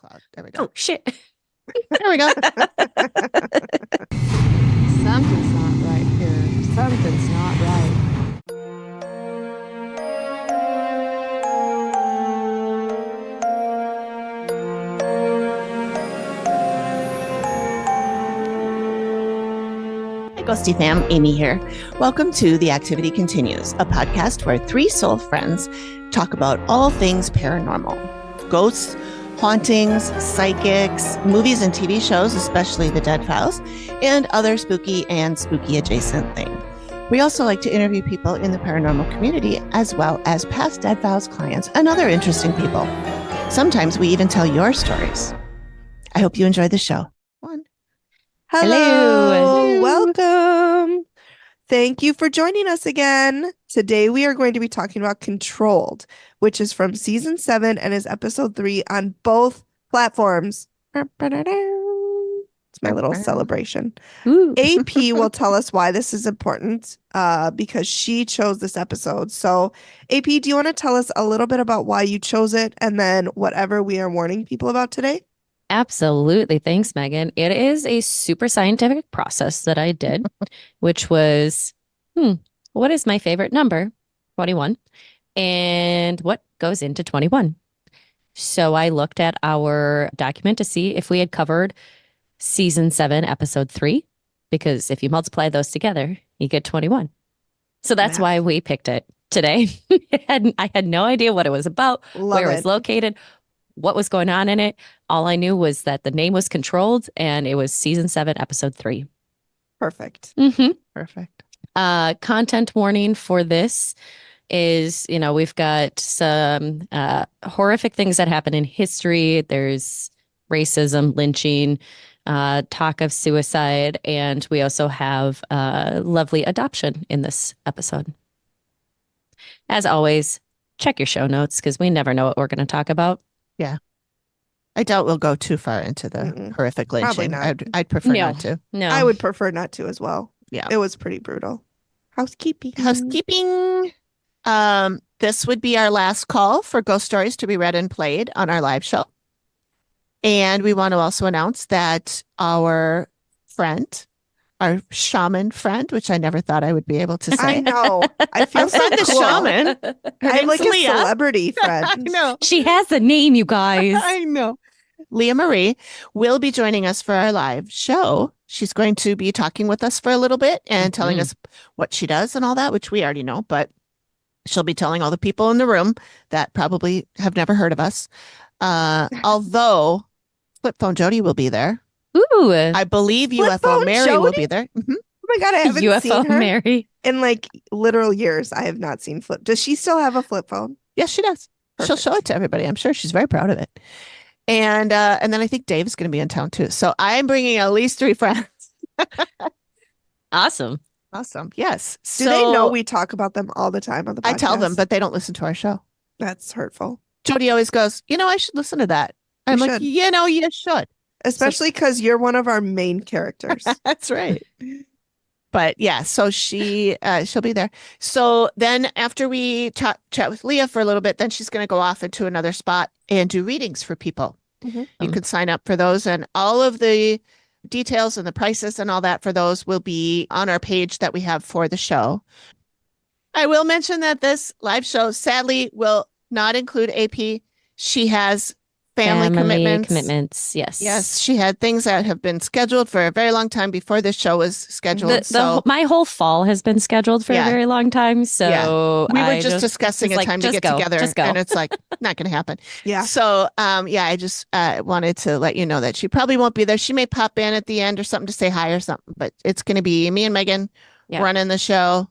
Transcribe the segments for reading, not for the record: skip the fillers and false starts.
cloud. There we go. Oh, shit. There we go. Something's not right here. Something's not right. Hi, Ghosty Fam. Amy here. Welcome to The Activity Continues, a podcast where three soul friends talk about all things paranormal. Ghosts, hauntings, psychics, movies and TV shows, especially The Dead Files, and other spooky and spooky adjacent things. We also like to interview people in the paranormal community, as well as past Dead Files clients and other interesting people. Sometimes we even tell your stories. I hope you enjoy the show. Hello. Welcome. Thank you for joining us again. Today we are going to be talking about Controlled, which is from season 7 and is episode 3 on both platforms. It's my little celebration. Ooh. AP will tell us why this is important because she chose this episode. So AP, do you want to tell us a little bit about why you chose it and then whatever we are warning people about today? Absolutely. Thanks, Megan. It is a super scientific process that I did, which was, what is my favorite number? 21. And what goes into 21? So I looked at our document to see if we had covered season 7, episode 3, because if you multiply those together, you get 21. So that's why we picked it today. I had no idea what it was about, where it was located, what was going on in it. All I knew was that the name was Controlled and it was season 7, episode 3. Perfect. Perfect. Content warning for this is, we've got some horrific things that happen in history. There's racism, lynching, talk of suicide, and we also have lovely adoption in this episode. As always, check your show notes because we never know what we're going to talk about. Yeah. I doubt we'll go too far into the horrific lynching. Probably not. I'd prefer not to. No. I would prefer not to as well. Yeah. It was pretty brutal. Housekeeping. This would be our last call for ghost stories to be read and played on our live show. And we want to also announce that our shaman friend, which I never thought I would be able to say. I know. I feel so the cool. shaman. I'm like Leah. a celebrity friend. I know. She has a name, you guys. I know. Leah Marie will be joining us for our live show. She's going to be talking with us for a little bit and telling us what she does and all that, which we already know, but she'll be telling all the people in the room that probably have never heard of us. Although Flip Phone Jody will be there. Ooh. I believe Flip UFO Phone Mary Jody? will be there. Oh my God, I haven't UFO seen her Mary. in like literal years. I have not seen Flip. Does she still have a flip phone? Yes, she does. She'll Perfect. show it to everybody. I'm sure she's very proud of it. And then I think Dave's going to be in town too. So I'm bringing at least 3 friends. Awesome. Awesome. Yes. Do they know we talk about them all the time on the podcast? I tell them, but they don't listen to our show. That's hurtful. Jody always goes, I should listen to that. I'm like, should. You should. Especially because you're one of our main characters. That's right. But yeah, so she'll be there. So then after we chat with Leah for a little bit, then she's going to go off into another spot and do readings for people. You can sign up for those, and all of the details and the prices and all that for those will be on our page that we have for the show. I will mention that this live show sadly will not include AP. She has family commitments. Yes. She had things that have been scheduled for a very long time before this show was scheduled. My whole fall has been scheduled for a very long time. So we were just discussing a time to get together, and it's like not going to happen. Yeah. So I just wanted to let you know that she probably won't be there. She may pop in at the end or something to say hi or something, but it's going to be me and Megan running the show.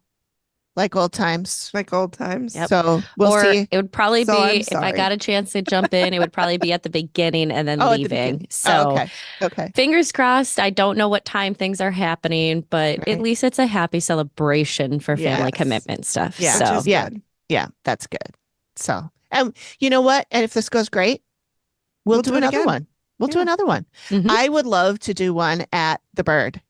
Like old times. Yep. So we'll see. It would probably So be, if I got a chance to jump in, it would probably be at the beginning and then leaving. So okay. Fingers crossed. I don't know what time things are happening, but at least it's a happy celebration for family commitment stuff. Yeah. So Yeah, that's good. So, you know what? And if this goes great, we'll do another one. We'll do another one. I would love to do one at the Bird.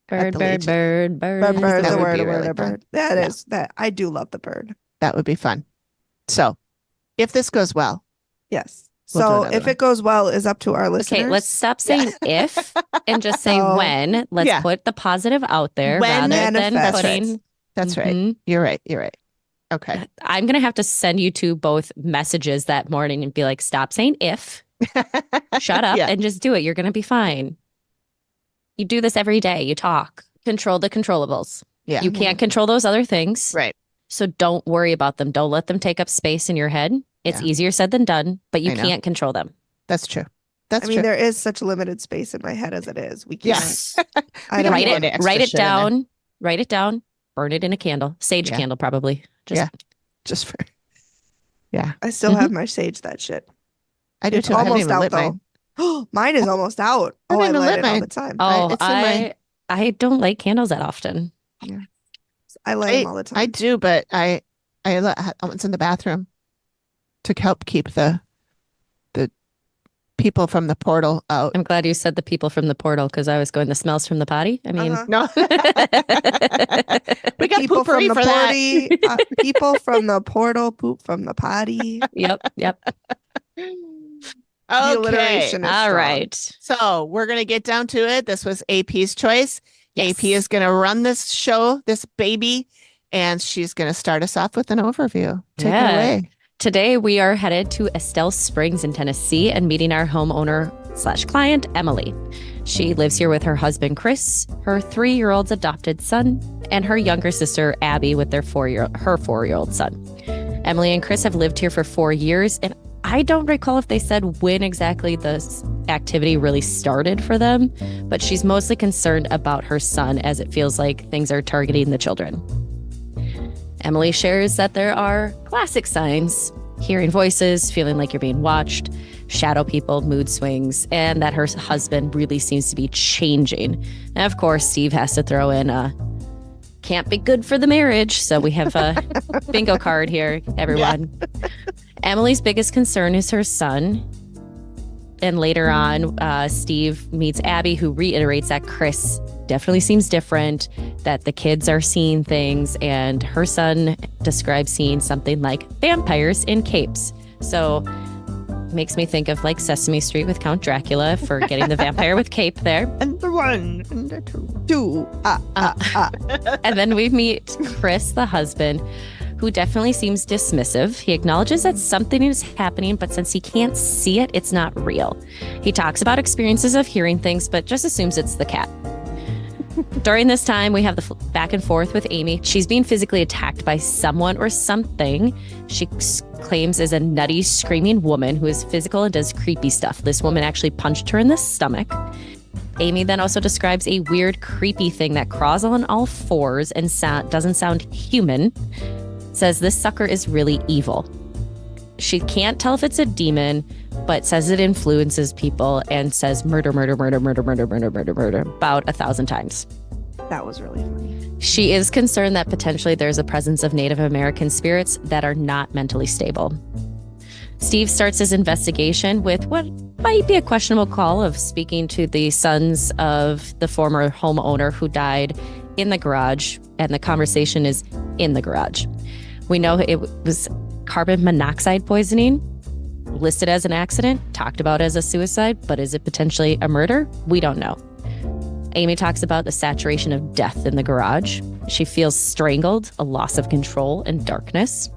Bird. The That would word, be a word, really a bird. That is that. I do love the Bird. That would be fun. So if this goes well, Yes. We'll do So another if one. it goes well, is up to our listeners. Okay, let's stop saying if and just say So- when. Let's Yeah. put the positive out there When rather than manifest. That's right. putting. That's right. Mhm. You're right. You're right. Okay. I'm going to have to send you two both messages that morning and be like, stop saying if, shut up, Yeah. and just do it. You're going to be fine. You do this every day. You talk. Control the controllables. Yeah. You can't control those other things. Right. So don't worry about them. Don't let them take up space in your head. It's Yeah. easier said than done, but you I know. can't control them. That's true. That's I mean, true. there is such limited space in my head as it is. We can't. Yes. I We don't don't Write need want- any it. extra Write it shit in there. down. Write it down. Burn it in a candle. Sage Yeah. candle, probably. Just Yeah. Just for. Yeah. I still have my sage that shit. I do It's too. I haven't almost even out lit mine. though. Mine is almost out. I Oh, I haven't even light lit it all mine. the time. Oh, it's in my- I don't like candles that often. I light them all the time. I do, but it's in the bathroom to help keep the people from the portal out. I'm glad you said the people from the portal because I was going the smells from the potty. I mean, Uh-huh. No. We got People from poopery the for that. potty. People from the portal poop from the potty. yep. The Okay. alliteration is All strong. right. So we're going to get down to it. This was AP's choice. Yes. AP is going to run this show, this baby, and she's going to start us off with an overview. Take Yeah. it away. Today we are headed to Estelle Springs in Tennessee and meeting our homeowner/client, Emily. She lives here with her husband, Chris, her 3-year-old adopted son, and her younger sister, Abby, with her 4-year-old son. Emily and Chris have lived here for 4 years, and I don't recall if they said when exactly this activity really started for them, but she's mostly concerned about her son as it feels like things are targeting the children. Emily shares that there are classic signs: hearing voices, feeling like you're being watched, shadow people, mood swings, and that her husband really seems to be changing. And of course, Steve has to throw in can't be good for the marriage. So we have a bingo card here, everyone. Emily's biggest concern is her son. And later on, Steve meets Abby, who reiterates that Chris definitely seems different, that the kids are seeing things, and her son describes seeing something like vampires in capes. So makes me think of like Sesame Street with Count Dracula for getting the vampire with cape there. And the 1 and the 2. Two. And then we meet Chris, the husband, who definitely seems dismissive. He acknowledges that something is happening, but since he can't see it, it's not real. He talks about experiences of hearing things, but just assumes it's the cat. During this time, we have the back and forth with Amy. She's being physically attacked by someone or something she claims is a nutty, screaming woman who is physical and does creepy stuff. This woman actually punched her in the stomach. Amy then also describes a weird, creepy thing that crawls on all fours and doesn't sound human. Says this sucker is really evil. She can't tell if it's a demon, but says it influences people and says murder about 1,000 times. That was really funny. She is concerned that potentially there's a presence of Native American spirits that are not mentally stable. Steve starts his investigation with what might be a questionable call of speaking to the sons of the former homeowner who died in the garage, and the conversation is in the garage. We know it was carbon monoxide poisoning, listed as an accident, talked about as a suicide, but is it potentially a murder? We don't know. Amy talks about the saturation of death in the garage. She feels strangled, a loss of control, and darkness.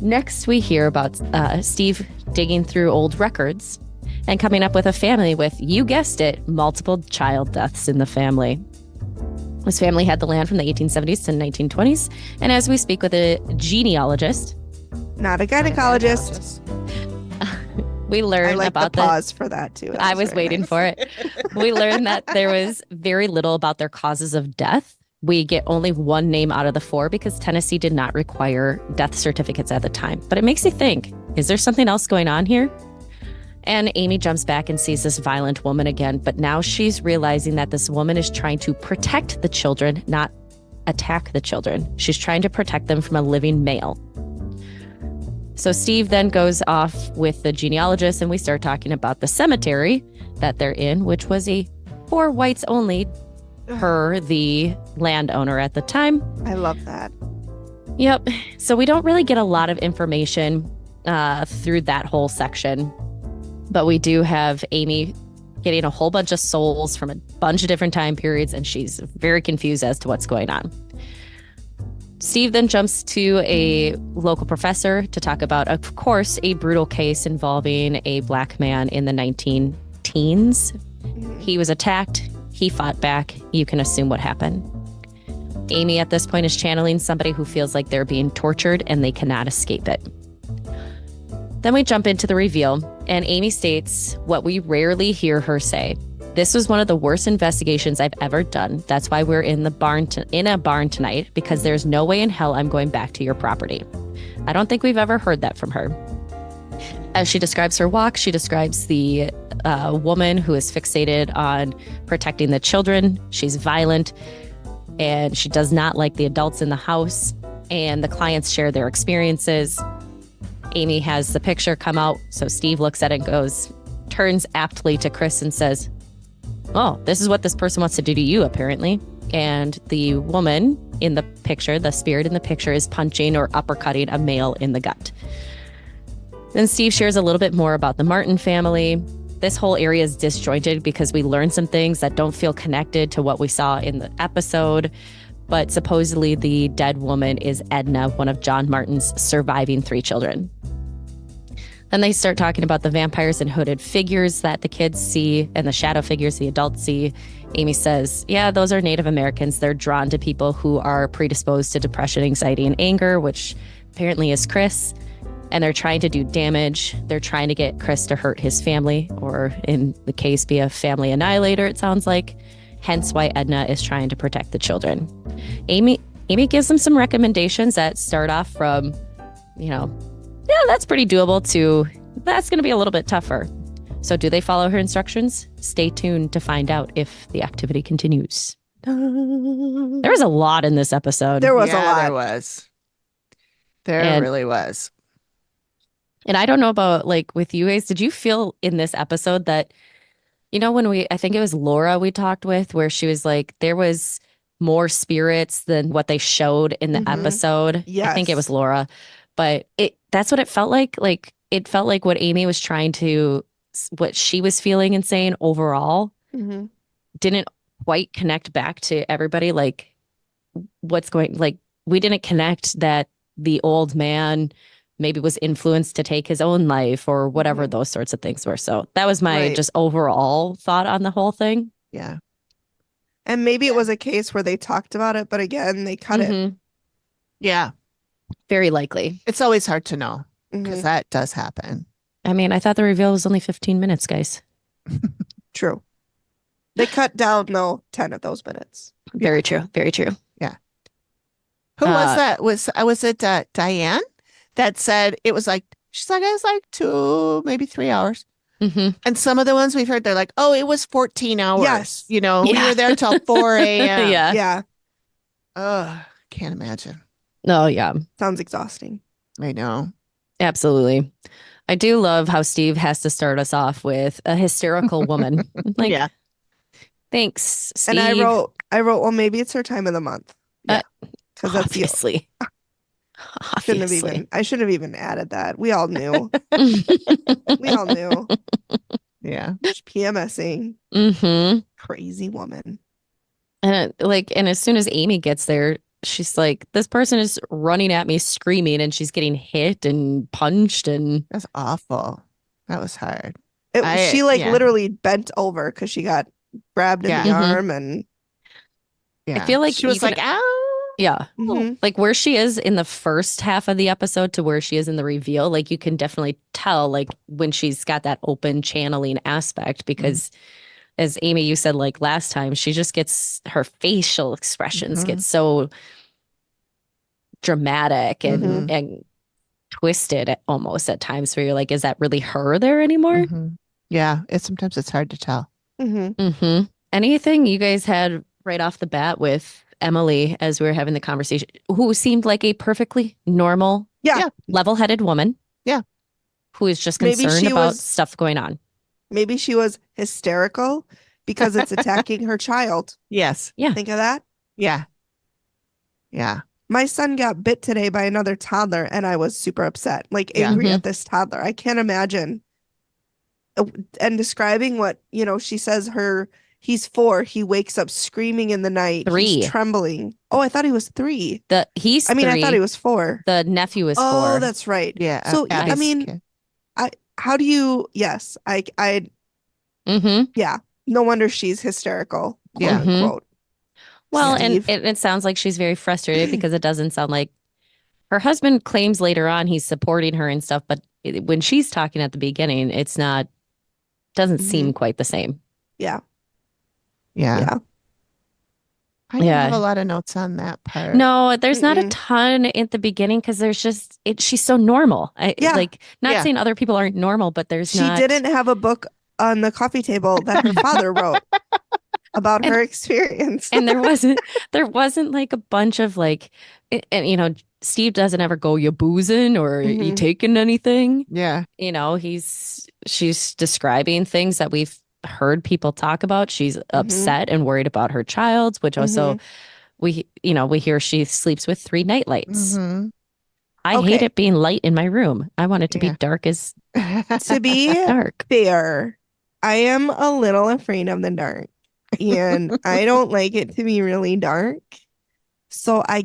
Next, we hear about Steve digging through old records and coming up with a family with, you guessed it, multiple child deaths in the family. This family had the land from the 1870s to 1920s. And as we speak with a genealogist, Not a gynecologist. we I learn like about the pause for that too. That I was very waiting nice. for it. We learned that there was very little about their causes of death. We get only one name out of the 4 because Tennessee did not require death certificates at the time. But it makes you think, is there something else going on here? And Amy jumps back and sees this violent woman again. But now she's realizing that this woman is trying to protect the children, not attack the children. She's trying to protect them from a living male. So Steve then goes off with the genealogist and we start talking about the cemetery that they're in, which was a for whites only, per the landowner at the time. I love that. Yep. So we don't really get a lot of information. through that whole section. But we do have Amy getting a whole bunch of souls from a bunch of different time periods, and she's very confused as to what's going on. Steve then jumps to a local professor to talk about, of course, a brutal case involving a Black man in the 19-teens. He was attacked. He fought back. You can assume what happened. Amy at this point is channeling somebody who feels like they're being tortured and they cannot escape it. Then we jump into the reveal, and Amy states what we rarely hear her say. This was one of the worst investigations I've ever done. That's why we're in a barn tonight, because there's no way in hell I'm going back to your property. I don't think we've ever heard that from her. As she describes her walk, she describes the woman who is fixated on protecting the children. She's violent, and she does not like the adults in the house, and the clients share their experiences. Amy has the picture come out, so Steve looks at it and turns aptly to Chris and says, "Oh, this is what this person wants to do to you, apparently." And the woman in the picture, the spirit in the picture, is punching or uppercutting a male in the gut. Then Steve shares a little bit more about the Martin family. This whole area is disjointed because we learned some things that don't feel connected to what we saw in the episode. But supposedly the dead woman is Edna, one of John Martin's surviving 3 children. Then they start talking about the vampires and hooded figures that the kids see and the shadow figures the adults see. Amy says, yeah, those are Native Americans. They're drawn to people who are predisposed to depression, anxiety, and anger, which apparently is Chris. And they're trying to do damage. They're trying to get Chris to hurt his family, or in the case, be a family annihilator, it sounds like. Hence why Edna is trying to protect the children. Amy gives them some recommendations that start off from, yeah, that's pretty doable, to that's going to be a little bit tougher. So do they follow her instructions? Stay tuned to find out if the activity continues. There was a lot in this episode. There was a lot. There was. There really was. And I don't know about with you guys, did you feel in this episode that, when I think it was Laura we talked with, where she was like, there was more spirits than what they showed in the episode. Yes. I think it was Laura, but that's what it felt like. It felt like what Amy was what she was feeling and saying overall didn't quite connect back to everybody. We didn't connect that the old man maybe was influenced to take his own life or whatever those sorts of things were. So that was my just overall thought on the whole thing. Yeah. And maybe it was a case where they talked about it, but again, they cut it. Yeah. Very likely. It's always hard to know because that does happen. I mean, I thought the reveal was only 15 minutes, guys. True. They cut down, 10 of those minutes. Very true. Very true. Yeah. Who was that? Was it Diane that said it was she's like, it was 2, maybe 3 hours. And some of the ones we've heard, they're like, oh, it was 14 hours. Yes. We were there till 4 a.m. Yeah. Ugh, can't imagine. Oh, yeah. Sounds exhausting. I know. Absolutely. I do love how Steve has to start us off with a hysterical woman. Yeah. Thanks, Steve. And I wrote, well, maybe it's her time of the month. Yeah. Because that's obviously. I shouldn't have even added that. We all knew. We all knew. Yeah. She's PMSing. Crazy woman. And as soon as Amy gets there, she's like, this person is running at me screaming, and she's getting hit and punched, and that's awful. That was hard. She literally bent over because she got grabbed in the arm, and I feel like she was like, ow. Yeah. Where she is in the first half of the episode to where she is in the reveal, you can definitely tell when she's got that open channeling aspect, because as Amy, you said last time, she just gets her facial expressions get so dramatic and twisted almost at times, where you're like, is that really her there anymore? Yeah. Sometimes it's hard to tell. Anything you guys had right off the bat with Emily as we were having the conversation, who seemed like a perfectly normal, level-headed woman. Yeah. Who is just concerned about stuff going on. Maybe she was hysterical because it's attacking her child. Yes. Yeah. Think of that? Yeah. Yeah. My son got bit today by another toddler, and I was super upset, like Yeah. angry Mhm. at this toddler. I can't imagine. And describing what, she says he's 4. He wakes up screaming in the night. 3. He's trembling. Oh, I thought he was 3. He's I mean, 3. I thought he was 4. The nephew is 4. Oh, that's right. Yeah. So, I Abby's mean, kid. how do you, yes, Mm-hmm. yeah, no wonder she's hysterical, quote Yeah. unquote. Well, and Steve. it sounds like she's very frustrated because it doesn't sound like her husband claims later on he's supporting her and stuff, but when she's talking at the beginning, doesn't seem quite the same. Yeah. Yeah. Yeah. I didn't have Yeah. a lot of notes on that part. No, there's not a Mm-mm. ton at the beginning because there's just she's so normal. Yeah. Like not Yeah. saying other people aren't normal, but there's She not. didn't have a book on the coffee table that her father wrote about her experience. And there wasn't like a bunch of like, and Steve doesn't ever go, you boozing or you Mhm. taking anything. Yeah. She's describing things that we've heard people talk about. She's upset and worried about her child, which also we hear she sleeps with 3 night lights. Mhm. I hate Okay. it being light in my room. I want it to be Yeah. dark as To be dark. fair, I am a little afraid of the dark, and I don't like it to be really dark. So I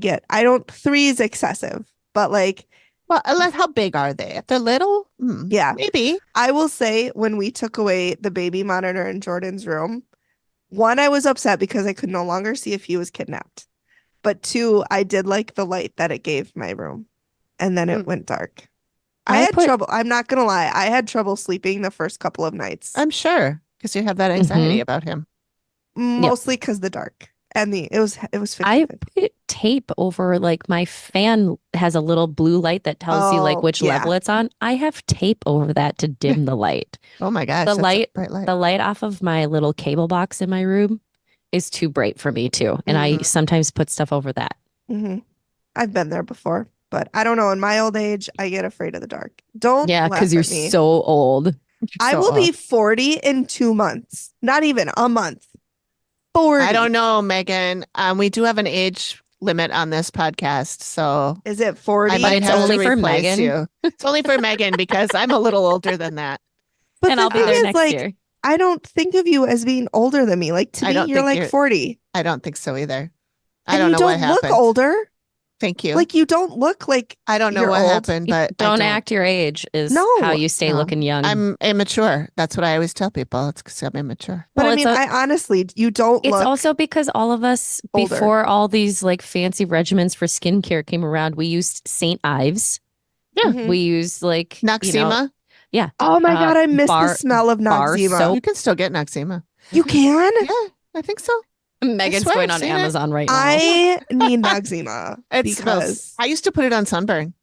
3 is excessive, but like, Well, how big are they? If they're little, yeah, maybe. I will say when we took away the baby monitor in Jordan's room, 1, I was upset because I could no longer see if he was kidnapped. But 2, I did like the light that it gave my room. And then it went dark. I had trouble. I'm not going to lie. I had trouble sleeping the first couple of nights. I'm sure because you have that anxiety about him. Mostly because the dark. And it was 50. I put tape over, like, my fan has a little blue light that tells you like which level it's on. I have tape over that to dim the light. Oh my gosh. The that's a light, bright light. the light off of my little cable box in my room is too bright for me too. And I sometimes put stuff over that. I've been there before, but I don't know. In my old age, I get afraid of the dark. Don't Yeah, laugh because you're at me. so old. I will be 40 in 2 months. Not even a month. 40. I don't know, Megan. We do have an age limit on this podcast, so Is it 40? I might it's have only to for replace Megan. you. It's only for Megan because I'm a little older than that. But And the I'll be thing there is, next like, year. I don't think of you as being older than me. Like, to I me, don't you're think like you're- 40. I don't think so either. I And don't you know don't what happened. look older. Thank you. Like, you don't look like I don't know you're what old. happened, but I Don't act your age is No. how you stay No. looking young. I'm immature. That's what I always tell people. It's because I'm immature. But Well, I mean, I honestly, you don't It's look. also because all of us, older. before all these like fancy regimens for skincare came around, we used St. Ives. Yeah. Mhm. We used like Noxzema. yeah. Oh my God, I miss the bar- smell of bar Noxzema. soap. You can still get Noxzema. You can? Yeah, I think so. Megan's swear going I've on seen it. Amazon right now. I need Noxzema It because smells. I used to put it on sunburn.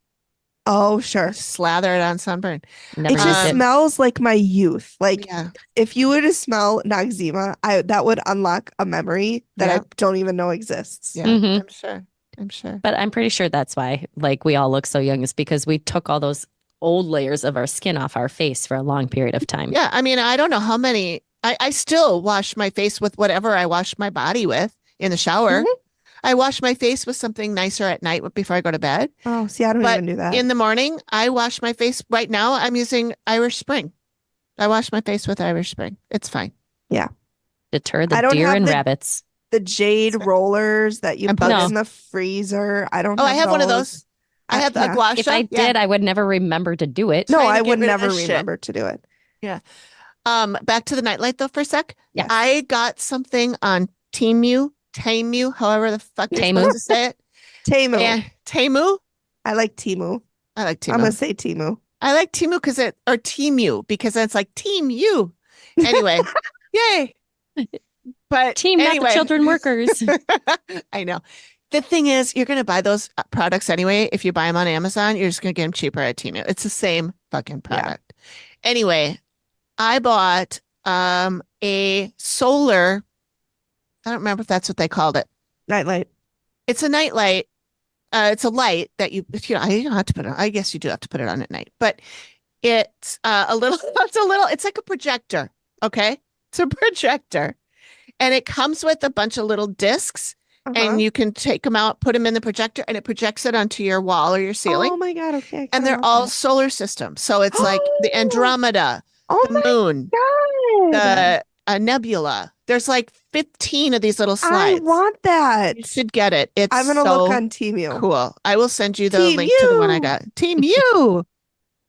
sure. Slather Slather it on sunburn. Never It used just it. smells like my youth. Like Yeah. if you were to smell Noxzema, that would unlock a memory that Yeah. I don't even know exists. Yeah. Mhm. I'm sure. I'm sure. But I'm pretty sure that's why like we all look so young is because we took all those old layers of our skin off our face for a long period of time. Yeah. I mean, I don't know how many. I still wash my face with whatever I wash my body with in the shower. Mhm. I wash my face with something nicer at night before I go to bed. Oh, see, I don't But even do that. in the morning, I wash my face. Right now, I'm using Irish Spring. I wash my face with Irish Spring. It's fine. Deter I the don't deer have and the- rabbits. The jade rollers that you And put bugs. in the freezer. I don't Oh, I have one of those. I have yeah. a gua sha. If I Yeah. did, I would never remember to do it. No, trying to I get would rid of never this shit. remember to do it. Back to the nightlight though for a sec. Yes. I got something on Temu, however the fuck you're Temu? supposed to say it. Temu. And Temu. I like Temu. I like Temu. I'm gonna say Temu. I like Temu or Temu because it's like Team You. Anyway, yay. But Team, not anyway. the children workers. I know. The thing is, you're going to buy those products anyway. If you buy them on Amazon, you're just going to get them cheaper at Temu. It's the same fucking product. Anyway, I bought a solar. I don't remember if that's what they called it. Nightlight. It's a night light. It's a light that you don't have to put it on. I guess you do have to put it on at night, but it's it's like a projector. Okay. It's a projector and it comes with a bunch of little discs and you can take them out, put them in the projector, and it projects it onto your wall or your ceiling. Oh my God. Okay. And they're all solar systems. So it's like the Andromeda, the moon, the nebula. There's like 15 of these little I slides. want that. You should get it. It's I'm gonna so look on Temu. cool. I will send you the Team link to the one I you. got. Team you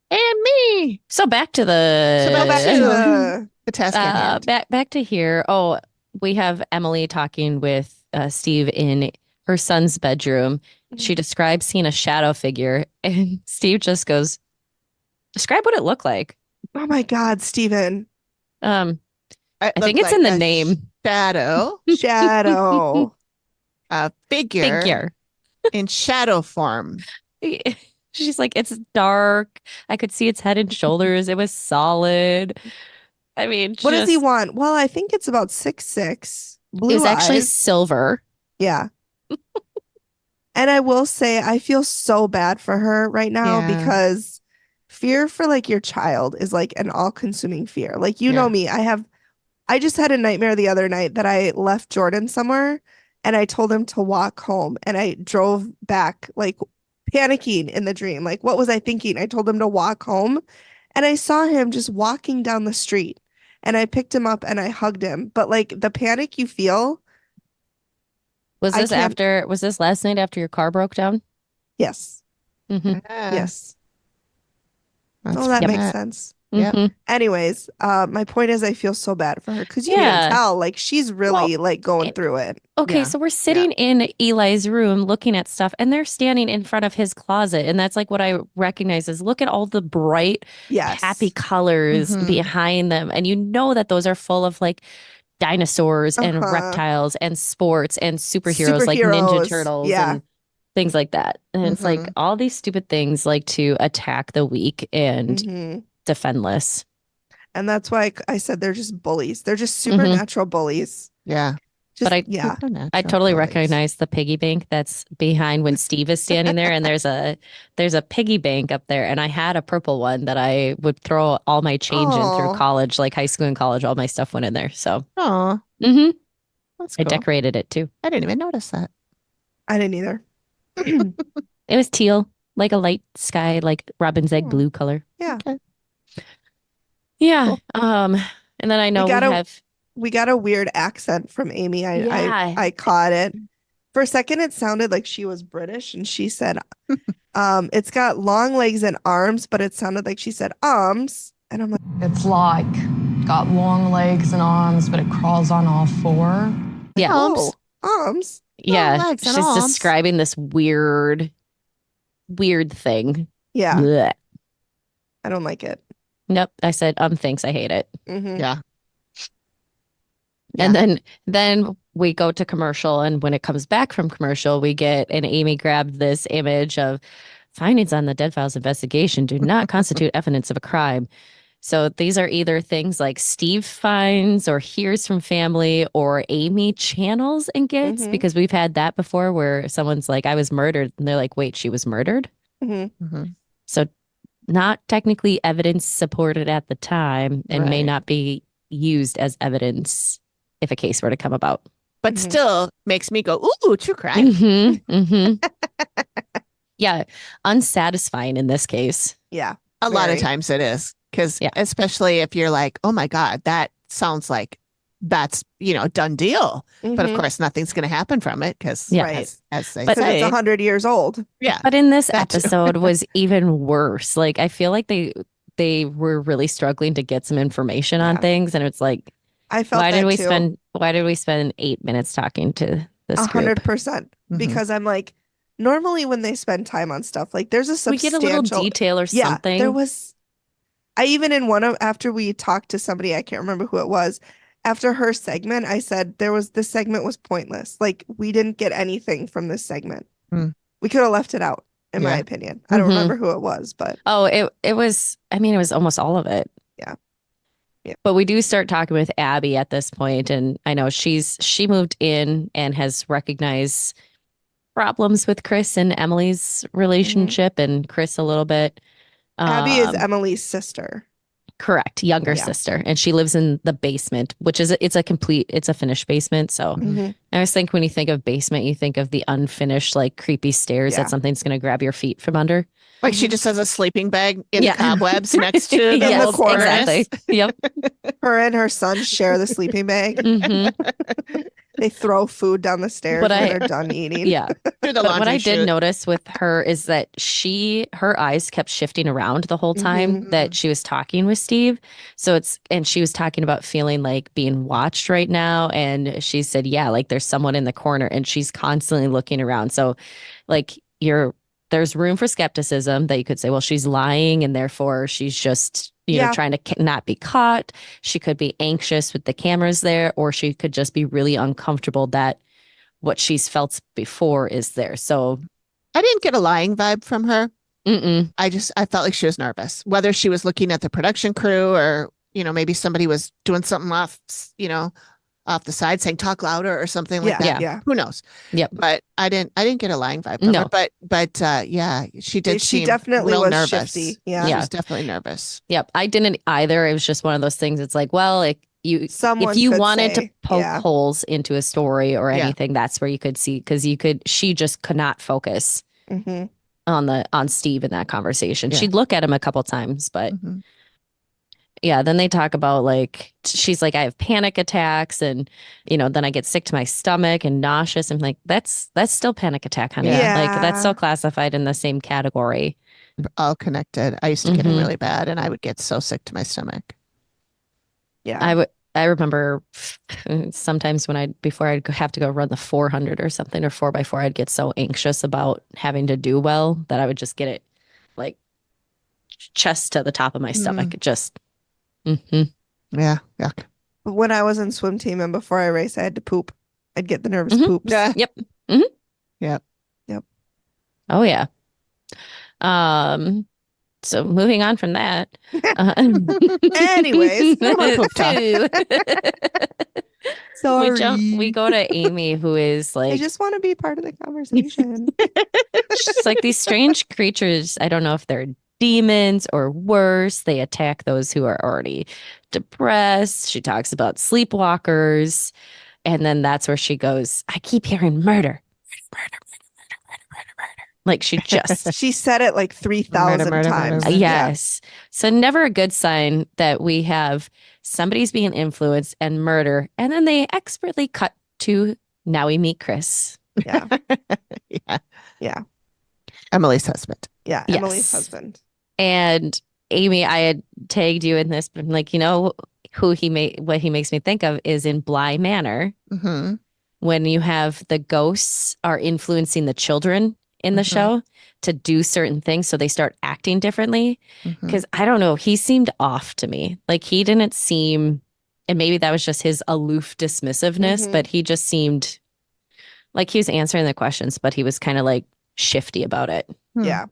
and me. So back to the So back to the task at hand. back to here. Oh, we have Emily talking with Steve in her son's bedroom. She describes seeing a shadow figure, and Steve just goes, "Describe what it looked like." Oh my God, Steven. I think it's in the name. Shadow. Shadow. Figure in shadow form. She's like, it's dark. I could see its head and shoulders. It was solid. I mean, What does he want? Well, I think it's about 6'6". Blue It was actually eyes. silver. Yeah. And I will say, I feel so bad for her right now because fear for like your child is like an all-consuming fear. Like, you know me, I just had a nightmare the other night that I left Jordan somewhere and I told him to walk home and I drove back like panicking in the dream. Like, what was I thinking? I told him to walk home and I saw him just walking down the street and I picked him up and I hugged him. But like the panic you feel. Was this last night after your car broke down? Yes. Mm-hmm. Yes. That's that makes sense. Yep. Mm-hmm. Anyways, my point is I feel so bad for her because you can tell like she's really like going through it. Okay, so we're sitting in Eli's room looking at stuff and they're standing in front of his closet. And that's like what I recognize is look at all the bright, happy colors behind them. And you know that those are full of like dinosaurs and reptiles and sports and superheroes like Ninja Turtles and things like that. And it's like all these stupid things like to attack the weak and defendless. And that's why I said they're just bullies. They're just supernatural bullies. Yeah. But I totally recognize the piggy bank that's behind when Steve is standing there, and there's a piggy bank up there, and I had a purple one that I would throw all my change in through college, like high school and college. All my stuff went in there. So, that's I cool. decorated it too. I didn't even notice that. I didn't either. It was teal, like a light sky, like robin's egg blue color. Yeah. Okay. Yeah. Cool. And then I know we got a weird accent from Amy. I caught it. For a second, it sounded like she was British, and she said, it's got long legs and arms, but it sounded like she said arms. And I'm like, it's like got long legs and arms, but it crawls on all four. Yeah. Arms. Yeah. She's describing this weird thing. Yeah. Blech. I don't like it. Nope. I said, thanks. I hate it. Yeah. And then we go to commercial, and when it comes back from commercial, we get, and Amy grabbed this image of findings on the Dead Files investigation do not constitute evidence of a crime. So these are either things like Steve finds or hears from family or Amy channels and gets, because we've had that before where someone's like, I was murdered. And they're like, wait, she was murdered? So not technically evidence supported at the time and may not be used as evidence if a case were to come about. But still makes me go, ooh, true crime. Yeah. Unsatisfying in this case. Yeah. A lot of times it is. Because especially if you're like, oh my God, that sounds like that's, done deal. But of course, nothing's going to happen from it because as they say. It's 100 years old. Yeah. But in this episode was even worse. Like, I feel like they were really struggling to get some information on things. And it's like, I felt why did we spend 8 minutes talking to this group? 100%. Because I'm like, normally when they spend time on stuff, like there's a substantial. We get a little detail or something. There was. I even after we talked to somebody, I can't remember who it was, after her segment, I said this segment was pointless. Like we didn't get anything from this segment. We could have left it out, in my opinion. I don't remember who it was, but. Oh, it was almost all of it. Yeah. But we do start talking with Abby at this point, and I know she moved in and has recognized problems with Chris and Emily's relationship and Chris a little bit. Abby is Emily's sister. Correct. Younger Yeah. sister. And she lives in the basement, which is, it's a finished basement. So Mhm. I always think when you think of basement, you think of the unfinished, like creepy stairs Yeah. that something's going to grab your feet from under. Like she just has a sleeping bag in Yeah. the cobwebs next to the Yes, little corner. exactly. Yep. Her and her son share the sleeping bag. hmm They throw food down the stairs But when I- they're done eating. Yeah. Through the But what laundry I did chute. notice with her is that her eyes kept shifting around the whole time that she was talking with Steve. And she was talking about feeling like being watched right now. And she said, yeah, like there's someone in the corner and she's constantly looking around. So like there's room for skepticism that you could say, well, she's lying and therefore she's just, Yeah. trying to not be caught. She could be anxious with the cameras there, or she could just be really uncomfortable that what she's felt before is there. So I didn't get a lying vibe from her. mm-mm. I felt like she was nervous, whether she was looking at the production crew or, maybe somebody was doing something off the side saying talk louder or something like that. Yeah. Who knows? Yep. But I didn't get a lying vibe from No. her. But yeah, she did She seem definitely real was nervous. shifty. Yeah. She Yeah. was definitely nervous. Yep. I didn't either. It was just one of those things. It's like, well, Someone if you could wanted say, to poke yeah. holes into a story or Yeah. anything, that's where you could see, because she just could not focus Mhm. on Steve in that conversation. Yeah. She'd look at him a couple times, but Mhm. yeah, then they talk about like, she's like, I have panic attacks and, then I get sick to my stomach and nauseous. I'm like, that's still panic attack, honey. Yeah. Like that's still classified in the same category. All connected. I used to get them Mhm. really bad and I would get so sick to my stomach. Yeah. I remember sometimes before I'd have to go run the 400 or something, or 4x4, I'd get so anxious about having to do well that I would just get it like chest to the top of my stomach. Just, mhm. Yeah. Yuck. When I was in swim team and before I race, I had to poop. I'd get the nervous Mhm. poops. Yeah. Yep. Mhm. Yep. Oh yeah. So moving on from that. Anyways, no more poop talk. Sorry. We go to Amy, who is I like, just want to be part of the conversation. she's like these strange creatures. I don't know if they're demons or worse. They attack those who are already depressed. She talks about sleepwalkers. And then that's where she goes, I keep hearing murder. Like she just, She said it like 3,000 Murder, times. murder. yes. So never a good sign that we have somebody's being influenced and murder. And then they expertly cut to now we meet Chris. Yeah. Yeah. Yeah. Emily's husband. Yeah. Yes. Emily's husband. And Amy, I had tagged you in this, but I'm like, what he makes me think of is in Bly Manor, Mm-hmm. when you have the ghosts are influencing the children in the Mhm. show to do certain things. So they start acting differently. Mm-hmm. Because I don't know, he seemed off to me. Like he didn't seem, and maybe that was just his aloof dismissiveness, Mhm. but he just seemed like he was answering the questions, but he was kind of like shifty about it. Yeah.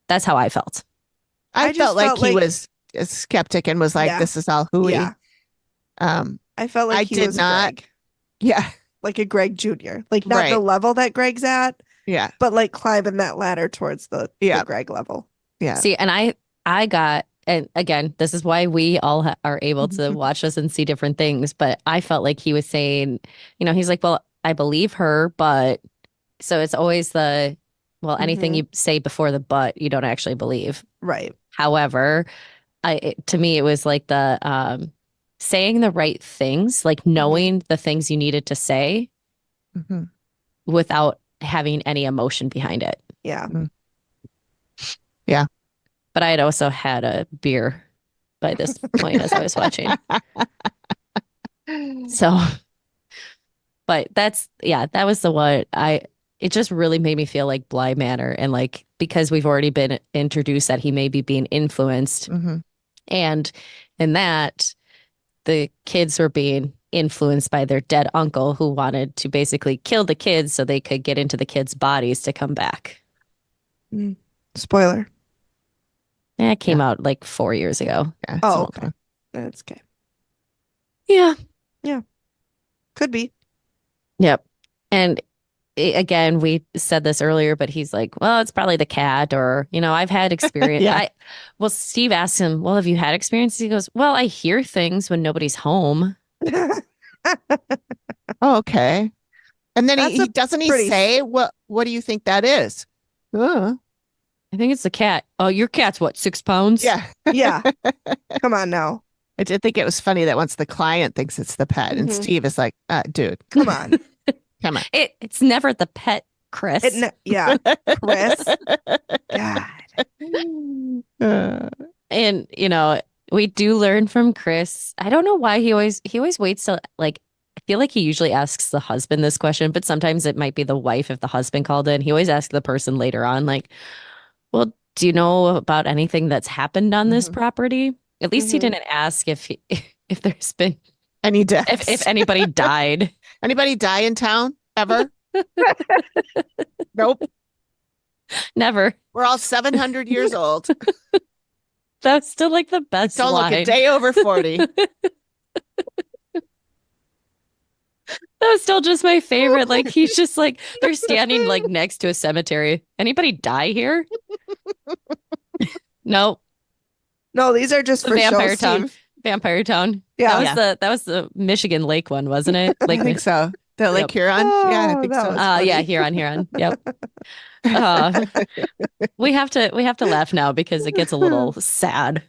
That's how I felt. I just felt like felt he like- was a skeptic and was like, Yeah. this is all hooey. Yeah. I felt like I he did was not- Greg. Yeah. Like a Greg Jr. Like not the Right. level that Greg's at, Yeah. but like climbing that ladder towards the Yeah. Greg level. Yeah. See, and I got, and again, this is why we all are able to watch this and see different things. But I felt like he was saying, he's like, well, I believe her, but so it's always anything Mhm. you say before the but you don't actually believe. Right. However, to me, it was like the saying the right things, like knowing the things you needed to say Mm-hmm. without having any emotion behind it. Yeah. But I had also had a beer by this point as I was watching. So, but that was the one it just really made me feel like Bly Manor, and like, because we've already been introduced that he may be being influenced, Mm-hmm. and in that the kids were being influenced by their dead uncle who wanted to basically kill the kids so they could get into the kids' bodies to come back. Spoiler. And it came out like 4 years ago. Yeah. it's Oh, a long okay. time. That's okay. Yeah. Could be. Yep. And again, we said this earlier, but he's like, well, it's probably the cat, or, I've had experience. Yeah. Well, Steve asked him, well, have you had experience? He goes, well, I hear things when nobody's home. Oh, okay. And then That's he a doesn't he pretty- say what do you think that is? I think it's the cat. Oh, your cat's what, 6 pounds? Yeah. Yeah. Come on now. I did think it was funny that once the client thinks it's the pet and Mhm. Steve is like, dude, Come on. come on. It's never the pet, Chris. Yeah. Chris. God. And we do learn from Chris. I don't know why he always waits till, like, I feel like he usually asks the husband this question, but sometimes it might be the wife if the husband called in. He always asks the person later on, like, well, do you know about anything that's happened on this Mhm. property? At least he Mhm. didn't ask if there's been Any deaths? if anybody died. Anybody die in town ever? Nope. Never. We're all 700 years old. That's still like the best Don't look line. a day over 40. That was still just my favorite. Like, he's just like, they're standing like next to a cemetery. Anybody die here? No. No, these are just The for show, Vampire Town. Steve. Vampire Town. Yeah. That was the Michigan Lake one, wasn't it? I Like, think so. The Lake Yep. Huron? Yeah, I Oh, think that so. was yeah, funny. Huron. Yep. We have to laugh now because it gets a little sad,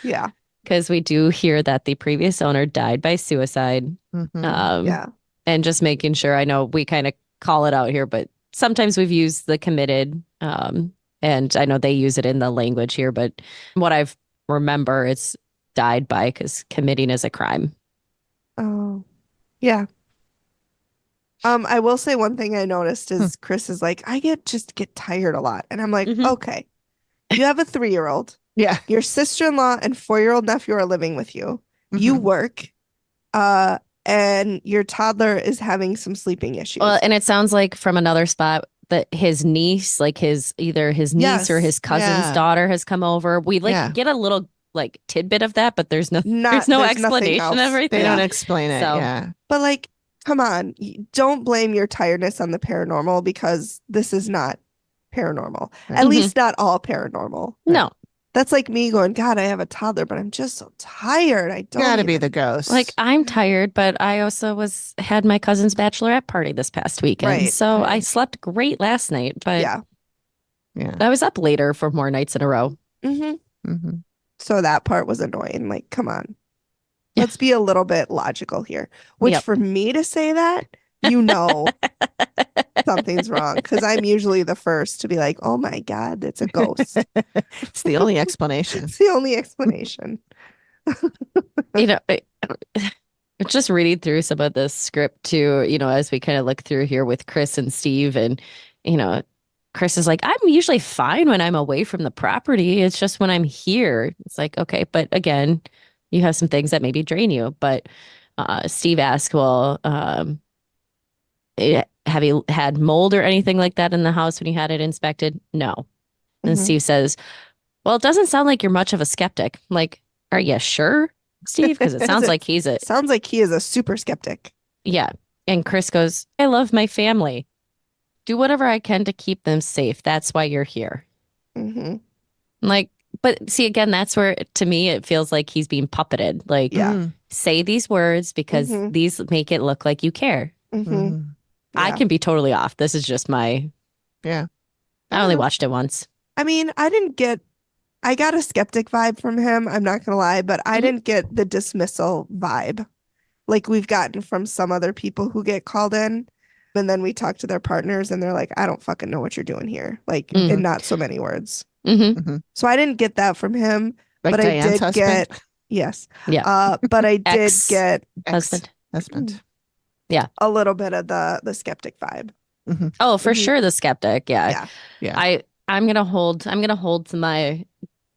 Yeah. because we do hear that the previous owner died by suicide. Mhm. Yeah. And just making sure, I know we kind of call it out here, but sometimes we've used the committed, and I know they use it in the language here, but what I've remember, it's died by, because committing is a crime. Oh. Yeah. I will say one thing I noticed is Chris is like, I get tired a lot. And I'm like, Mhm. okay, you have a 3-year-old. Yeah. Your sister-in-law and 4-year-old nephew are living with you. You Mhm. work, and your toddler is having some sleeping issues. Well, and it sounds like from another spot that his niece, like either his niece or Yes. his cousin's Yeah. daughter has come over. We Yeah. get a little like tidbit of that, but there's no There's nothing explanation else. of everything. They Yeah. don't explain it. So- Yeah. But like, come on, don't blame your tiredness on the paranormal, because this is not paranormal. Right. At Mhm. least not all paranormal. No, That's like me going, God, I have a toddler, but I'm just so tired. I don't Gotta be even-" the ghost. like I'm tired, but I also had my cousin's bachelorette party this past weekend. Right. So I Right. slept great last night, but Yeah. Yeah. I was up later for more nights in a row. hmm Mhm. So that part was annoying. Like, come on. Let's be a little bit logical here. Which Yep. for me to say that, something's wrong, because I'm usually the first to be like, oh my God, it's a ghost. It's the only explanation. It's the only explanation. Just reading through some of this script too, as we kind of look through here with Chris and Steve, and Chris is like, I'm usually fine when I'm away from the property. It's just when I'm here. It's like, okay, but again, you have some things that maybe drain you. But Steve asked, well, have you had mold or anything like that in the house when you had it inspected? No. And Mhm. Steve says, well, it doesn't sound like you're much of a skeptic. I'm like, are you sure, Steve? Because it sounds like he's a, Sounds like he is a super skeptic. yeah. And Chris goes, I love my family. Do whatever I can to keep them safe. That's why you're here. hmm I'm like, but see, again, that's where, to me, it feels like he's being puppeted. Like, Yeah. Mm. say these words because Mhm. these make it look like you care. hmm Mhm. I Yeah. can be totally off. This is just my, Yeah. I only Yeah. watched it once. I mean, I got a skeptic vibe from him. I'm not gonna lie, but I Mhm. didn't get the dismissal vibe like we've gotten from some other people who get called in. And then we talk to their partners and they're like, I don't fucking know what you're doing here. Like, Mhm. in not so many words. Mm-hmm. So I didn't get that from him, Like but I Diane's did husband. get, yes. Yeah. But I did get Husband. Husband. a little bit of the skeptic vibe. Oh, for Mhm. sure. The skeptic. Yeah. Yeah. Yeah. I'm gonna hold to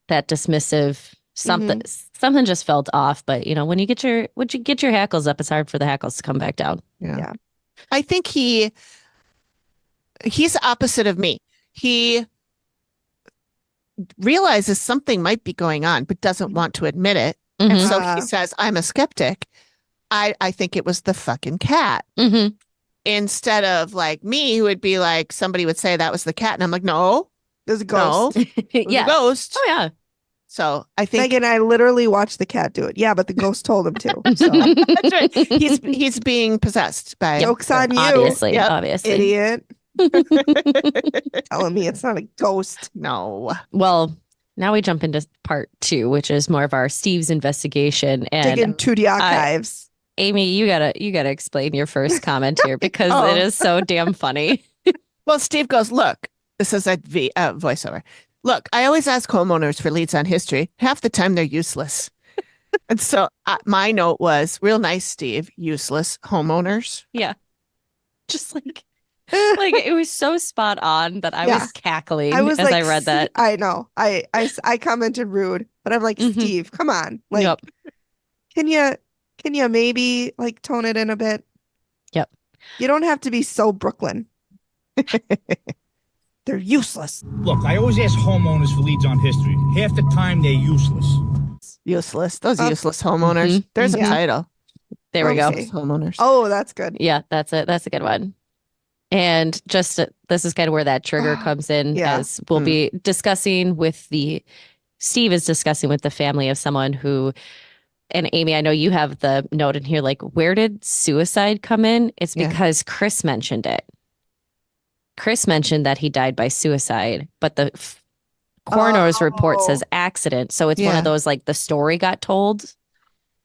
that dismissive something. Something just felt off. But when you get your hackles up, it's hard for the hackles to come back down. Yeah. I think he's the opposite of me. He realizes something might be going on, but doesn't want to admit it. And Mhm. so he says, I'm a skeptic. I think it was the fucking cat. Mhm. instead of like me, who would be like, somebody would say that was the cat. And I'm like, no, There's a no, ghost. it was a Yeah. ghost. Oh yeah. So I think Megan, I literally watched the cat do it. Yeah, but the ghost told him to. So that's right. He's being possessed by joke's on you, Obviously. Yep. Obviously. idiot. Telling me it's not a ghost. No. Well, now we jump into part 2, which is more of our Steve's investigation. And Dig into the archives. Amy, you gotta explain your first comment here because Oh. it is so damn funny. Well, Steve goes, look, this is a voiceover. Look, I always ask homeowners for leads on history. Half the time they're useless. And so my note was, real nice, Steve, useless homeowners. Yeah. Just like it was so spot on that I Yeah. was cackling I was as like, I read that. I know. I commented rude, but I'm like, Mhm. Steve, come on. Like, Yep. can you maybe like tone it in a bit? Yep. You don't have to be so Brooklyn. They're useless. Look, I always ask homeowners for leads on history. Half the time, they're useless. Useless. Those Oh. useless homeowners. Mhm. There's Yeah. a title. There we go. Okay. Useless homeowners. Oh, that's good. Yeah, that's it. That's a good one. And just this is kind of where that trigger comes in, Yeah. as we'll be discussing with Steve is discussing with the family of someone who, and Amy, I know you have the note in here, like, where did suicide come in? It's Yeah. because Chris mentioned it. Chris mentioned that he died by suicide, but the coroner's report says accident. So it's one Yeah. of those, like, the story got told.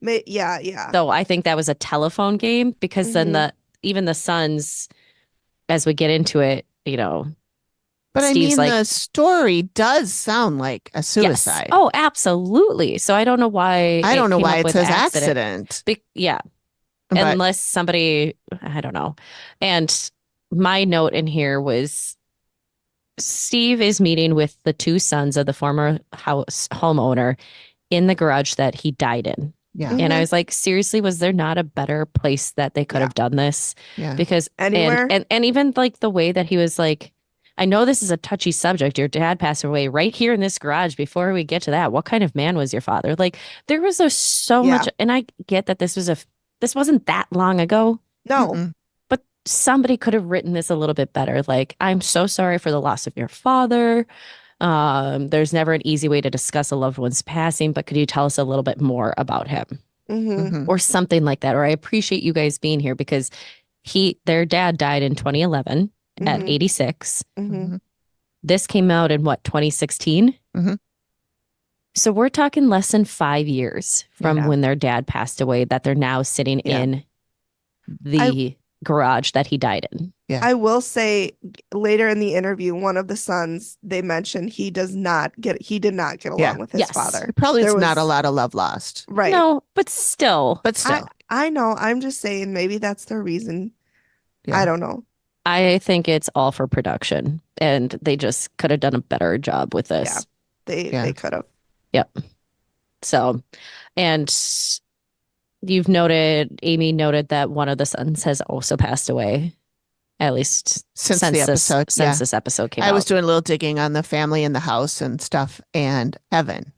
Yeah. So I think that was a telephone game because then even the sons, as we get into it, But Steve's I mean, like, the story does sound like a suicide. yes. Oh, absolutely. So I don't know why. I don't know came why up it with says accident. Yeah. But Unless somebody, I don't know. And my note in here was Steve is meeting with the 2 sons of the former homeowner in the garage that he died in. yeah, And I was like, seriously, was there not a better place that they could have done this? yeah. Because Anywhere? and even like the way that he was like, I know this is a touchy subject. Your dad passed away right here in this garage. Before we get to that, what kind of man was your father? Like, there was so Yeah. much, and I get that this wasn't that long ago, No. Mm-mm. but somebody could have written this a little bit better. Like, I'm so sorry for the loss of your father. There's never an easy way to discuss a loved one's passing, but could you tell us a little bit more about him? Mhm. Or something like that. Or I appreciate you guys being here because their dad died in 2011 at Mhm. 86. Mhm. This came out in 2016? Mhm. So we're talking less than 5 years from Yeah. when their dad passed away that they're now sitting Yeah. in the garage that he died in. I will say later in the interview, one of the sons, they mentioned he did not get along Yeah. with his Yes. father. Probably There it's not a was- lot of love lost, Right. No, but still, but still, I know. I'm just saying maybe that's the reason. Yeah. I don't know. I think it's all for production and they just could have done a better job with this. They could have. So, and Amy noted that one of the sons has also passed away, at least since the episode. since this episode came I was out. doing a little digging on the family and the house and stuff, and Kevin,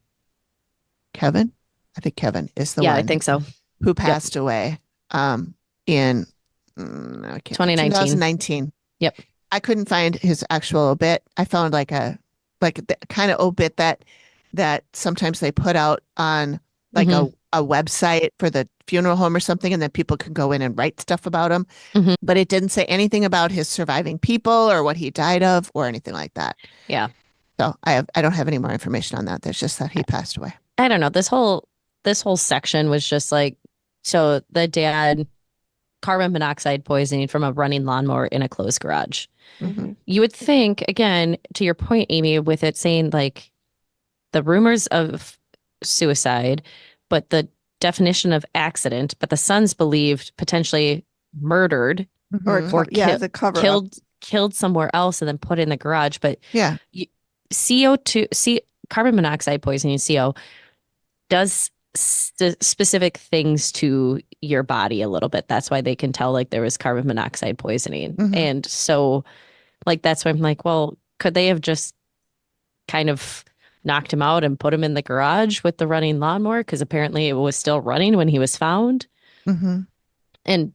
I think Kevin is the Yeah, one I think so. who passed away in 2019. 2019. Yep. I couldn't find his actual obit. I found like the kind of obit that sometimes they put out on like Mhm. a website for the funeral home or something, and then people can go in and write stuff about him. Mhm. But it didn't say anything about his surviving people or what he died of or anything like that. Yeah. So I don't have any more information on that. There's just that he passed away. I don't know. This whole section was just like, so the dad, carbon monoxide poisoning from a running lawnmower in a closed garage. Mhm. You would think, again, to your point, Amy, with it saying like the rumors of suicide, but the definition of accident, but the sons believed potentially murdered, Or, Mhm. or it's a cover up. killed somewhere else and then put in the garage. But Yeah. carbon monoxide poisoning, CO, does specific things to your body a little bit. That's why they can tell like there was carbon monoxide poisoning. Mhm. And so like, that's why I'm like, well, could they have just kind of knocked him out and put him in the garage with the running lawnmower? Because apparently it was still running when he was found. Mhm. And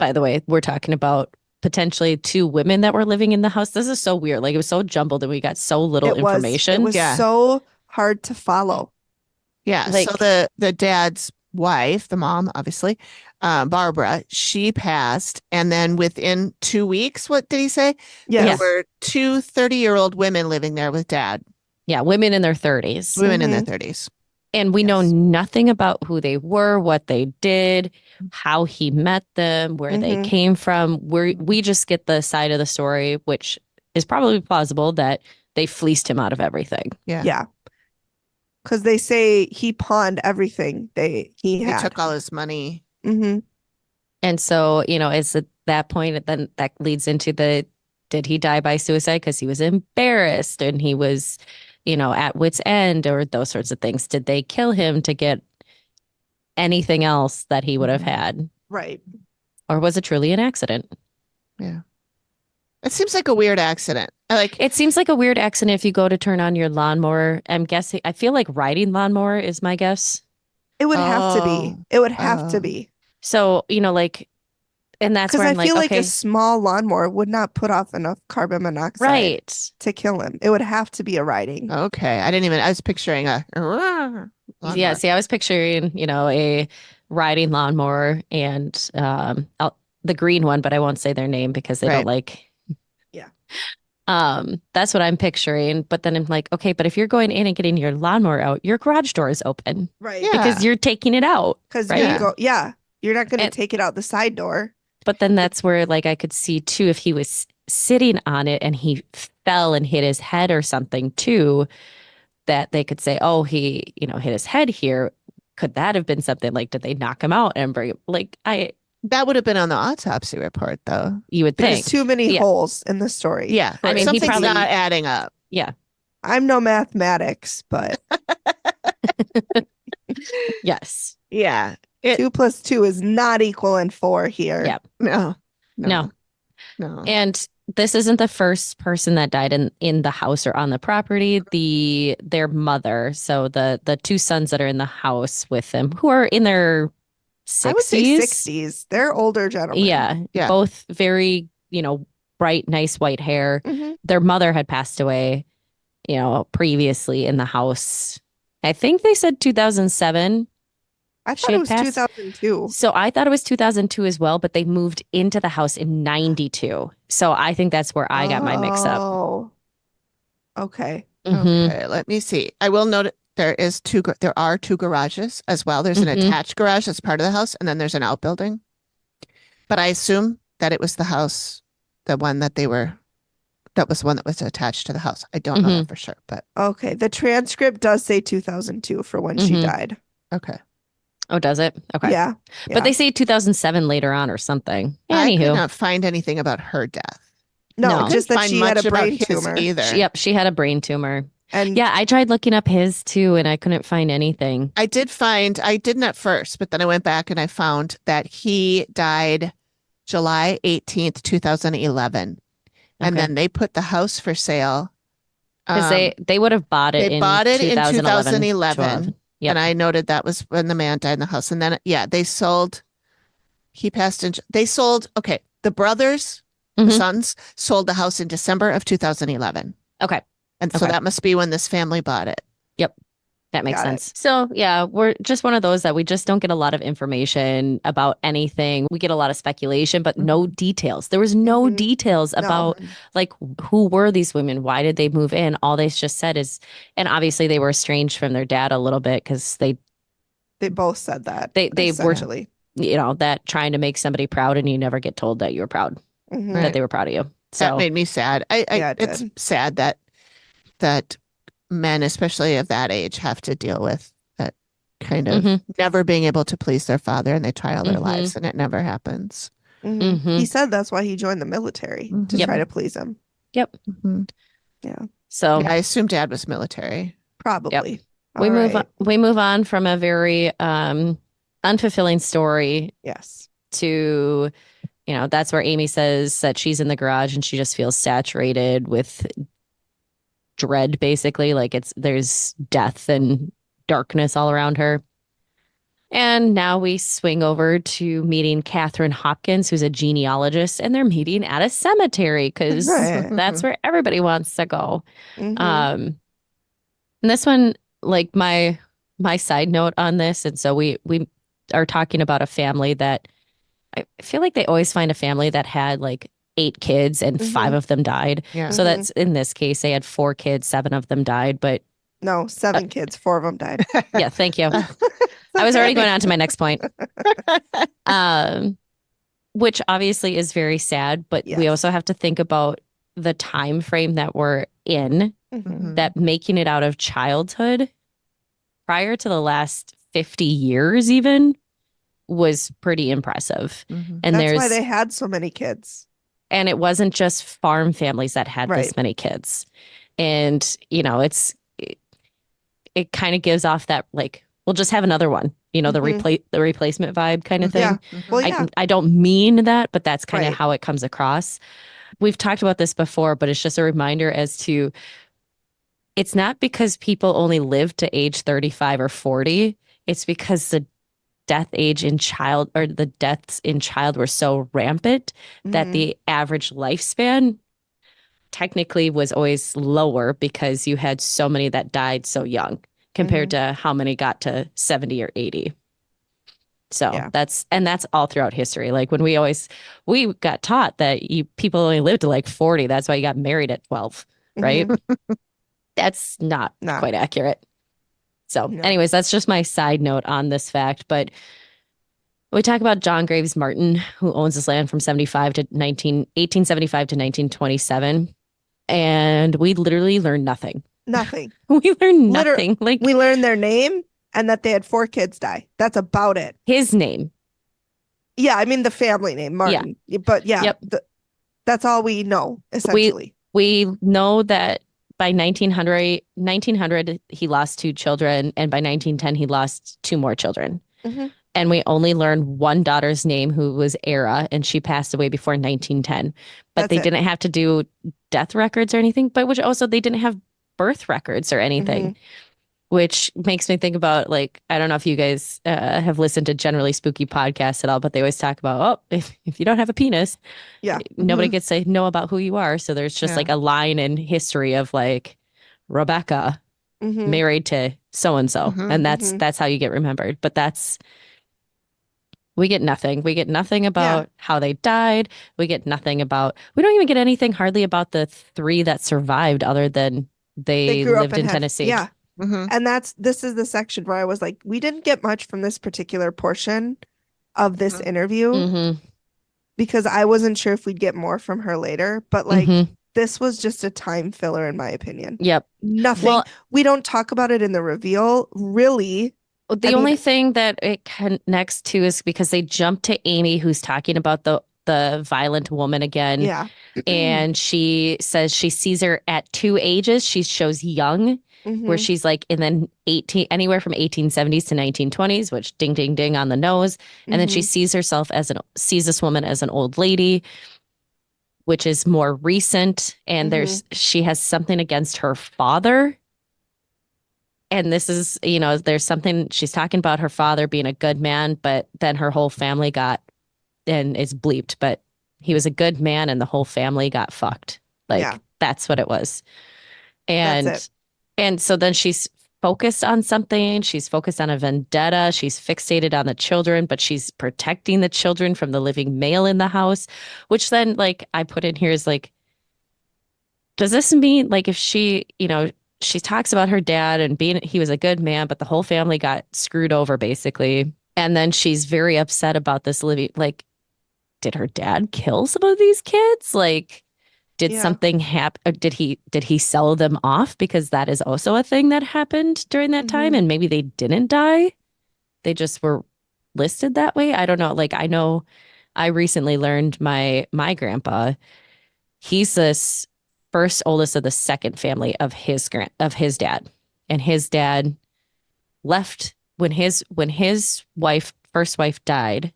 by the way, we're talking about potentially 2 women that were living in the house. This is so weird. Like, it was so jumbled and we got so little It information. was Yeah. so hard to follow. Yeah. Like- So the dad's wife, the mom, obviously, Barbara, she passed. And then within 2 weeks, what did he say? Yes. There were 2 30-year-old women living there with dad, Yeah, women in their 30s. women in their 30s. And we know Yes. nothing about who they were, what they did, how he met them, where they Mhm. came from. We just get the side of the story, which is probably plausible, that they fleeced him out of everything. Yeah. Yeah. Because they say he pawned everything he He had. took all his money. Mm-hmm. And so, it's at that point, then that leads into did he die by suicide because he was embarrassed and he was, at wit's end, or those sorts of things? Did they kill him to get anything else that he would have had? Right. Or was it truly an accident? It seems like a weird accident. It seems like a weird accident if you go to turn on your lawnmower. I feel like riding lawnmower is my guess. It would have to be. Oh. It would have to Oh. be. So, and that's Because where I I'm like, feel like okay, a small lawnmower would not put off enough carbon monoxide right. to kill him. It would have to be a riding. Okay. I was picturing a Yeah, lawnmower. see, I was picturing, a riding lawnmower and the green one, but I won't say their name because they Right. don't like. Yeah. That's what I'm picturing. But then I'm like, okay, but if you're going in and getting your lawnmower out, your garage door is open Right. Yeah. because you're taking it out. Because right? you're not going to And- take it out the side door. But then that's where, like, I could see too, if he was sitting on it and he fell and hit his head or something too, that they could say, oh, he, hit his head here. Could that have been something? Like, did they knock him out and bring him? Like, That would have been on the autopsy report, though. you would There's think. too many Yeah. holes in the story. Yeah. I mean, he something's probably- not adding up. Yeah. I'm no mathematics, but Yes. Yeah. 2 + 2 is not equaling 4 here. Yeah. No. No. No. And this isn't the first person that died in the house or on the property. Their mother, so the 2 sons that are in the house with them, who are in their 60s. I would say 60s. They're older gentlemen. Yeah. Yeah. Both very, bright, nice white hair. Mhm. Their mother had passed away, previously in the house. I think they said 2007. I She thought it had was passed? 2002. So I thought it was 2002 as well, but they moved into the house in 92. So I think that's where I got my mix up. Oh. Okay. Mhm. Okay, let me see. I will note there are 2 garages as well. There's an Mhm. attached garage that's part of the house, and then there's an outbuilding. But I assume that it was the house, that was the one that was attached to the house. I don't know that for sure, but Okay. The transcript does say 2002 for when she Mhm. died. okay. Oh, does it? Okay. Yeah. But they say 2007 later on or something. I could Anywho, not find anything about her death. No, No. just that Find she had much a about brain his tumor. either. she had a brain tumor. And Yeah, I tried looking up his too, and I couldn't find anything. I didn't at first, but then I went back and I found that he died July 18th, 2011. And Okay. then they put the house for sale. Because they would have bought it They in bought it in 2011. 2011. Yep. And I noted that was when the man died in the house. And then, they sold, okay, the brothers, the Mhm. sons, sold the house in December of 2011. Okay. And so Okay. that must be when this family bought it. That makes Got it. sense. So yeah, we're just one of those that we just don't get a lot of information about anything. We get a lot of speculation, but no details. There was no Mhm. details No. about like who were these women? Why did they move in? All they just said is, and obviously they were estranged from their dad a little bit because they both said that. They were- essentially. that trying to make somebody proud and you never get told that you were proud, Mhm. Right. that they were proud of you. That So made me sad. Yeah, it It's did. sad that men, especially of that age, have to deal with that kind of Mhm. never being able to please their father, and they try all their Mhm. lives and it never happens. Mhm. Mhm. He said that's why he joined the military to Mhm. Yep. try to please him. Mhm. so Yeah, I assume dad was military. Probably. we All move right. on, we move on from a very unfulfilling story Yes. to, that's where Amy says that she's in the garage and she just feels saturated with dread, basically. Like there's death and darkness all around her. And now we swing over to meeting Catherine Hopkins, who's a genealogist, and they're meeting at a cemetery because Right. that's where everybody wants to go. Mhm. And this one, like my side note on this, and so we are talking about a family that I feel like they always find a family that had like 8 kids and 5 Mhm. of them died. Yeah. So that's in this case, they had 4 kids, 7 of them died. But No, 7 kids, 4 of them died. yeah, thank you. I was already going on to my next point. Which obviously is very sad, but we Yes. also have to think about the time frame that we're in, Mhm. that making it out of childhood prior to the last 50 years even was pretty impressive. Mhm. And That's why there's they had so many kids. and it wasn't just farm families that had Right. this many kids. And it kind of gives off that like we'll just have another one, Mhm. the replacement vibe kind of thing. Yeah. Mhm. Well, yeah. I don't mean that, but that's kind of Right. how it comes across. We've talked about this before, but it's just a reminder as to it's not because people only live to age 35 or 40. It's because the deaths in child were so rampant that Mhm. the average lifespan technically was always lower because you had so many that died so young compared to how many got to 70 or 80. So Yeah. that's all throughout history. Like when we got taught that people only lived to like 40. That's why you got married at 12, right? Mhm. That's not Nah. quite accurate. So No. anyways, that's just my side note on this fact. But we talk about John Graves Martin, who owns this land from 1875 to 1927. And we literally learned nothing. Nothing. We learned Liter- nothing. Like We learned their name and that they had 4 kids die. That's about it. his name. Yeah, I mean the family name, Martin. But yeah, Yep. that's all we know, essentially. We know that by 1900, he lost 2 children. And by 1910, he lost 2 more children. Mhm. And we only learned one daughter's name, who was Era, and she passed away before 1910. But That's they it. didn't have to do death records or anything, but which also they didn't have birth records or anything, which makes me think about, like, I don't know if you guys have listened to Generally Spooky podcasts at all, but they always talk about, oh, if you don't have a penis, Yeah. nobody gets to know about who you are. So there's just Yeah. like a line in history of like Rebecca Mhm. married to so-and-so. Mhm. And that's how you get remembered. But we get nothing. We get nothing about how they died. We don't even get anything hardly about the 3 that survived other than they grew up lived in had- Tennessee. Yeah. Mhm. And this is the section where I was like, we didn't get much from this particular portion of this Mhm. interview Mm-hmm. because I wasn't sure if we'd get more from her later. But like, Mm-hmm. this was just a time filler, in my opinion. Yep. Nothing. Well, We don't talk about it in the reveal, really. the only thing that it connects to is because they jump to Amy, who's talking about the violent woman again. Yeah. And she says she sees her at 2 ages. She shows young, where Mhm. she's like in the anywhere from 1870s to 1920s, which ding, ding, ding on the nose. And then she Mhm. sees this woman as an old lady, which is more recent. And she has something against her father. And this is, there's something she's talking about her father being a good man, but then her whole family and it's bleeped, but he was a good man and the whole family got fucked. Like, Yeah. that's what it was. And, That's it. and so then she's focused on something. She's focused on a vendetta. She's fixated on the children, but she's protecting the children from the living male in the house, which then, like, I put in here is like, does this mean like if she talks about her dad and he was a good man, but the whole family got screwed over basically. And then she's very upset about this living, like, did her dad kill some of these kids? Like, did something happen? Did he sell them off? Because that is also a thing that happened during that time. And maybe they didn't die. They just were listed that way. I don't know. Like, I know I recently learned my grandpa, he's this first oldest of the second family of his dad. And his dad left when his first wife died,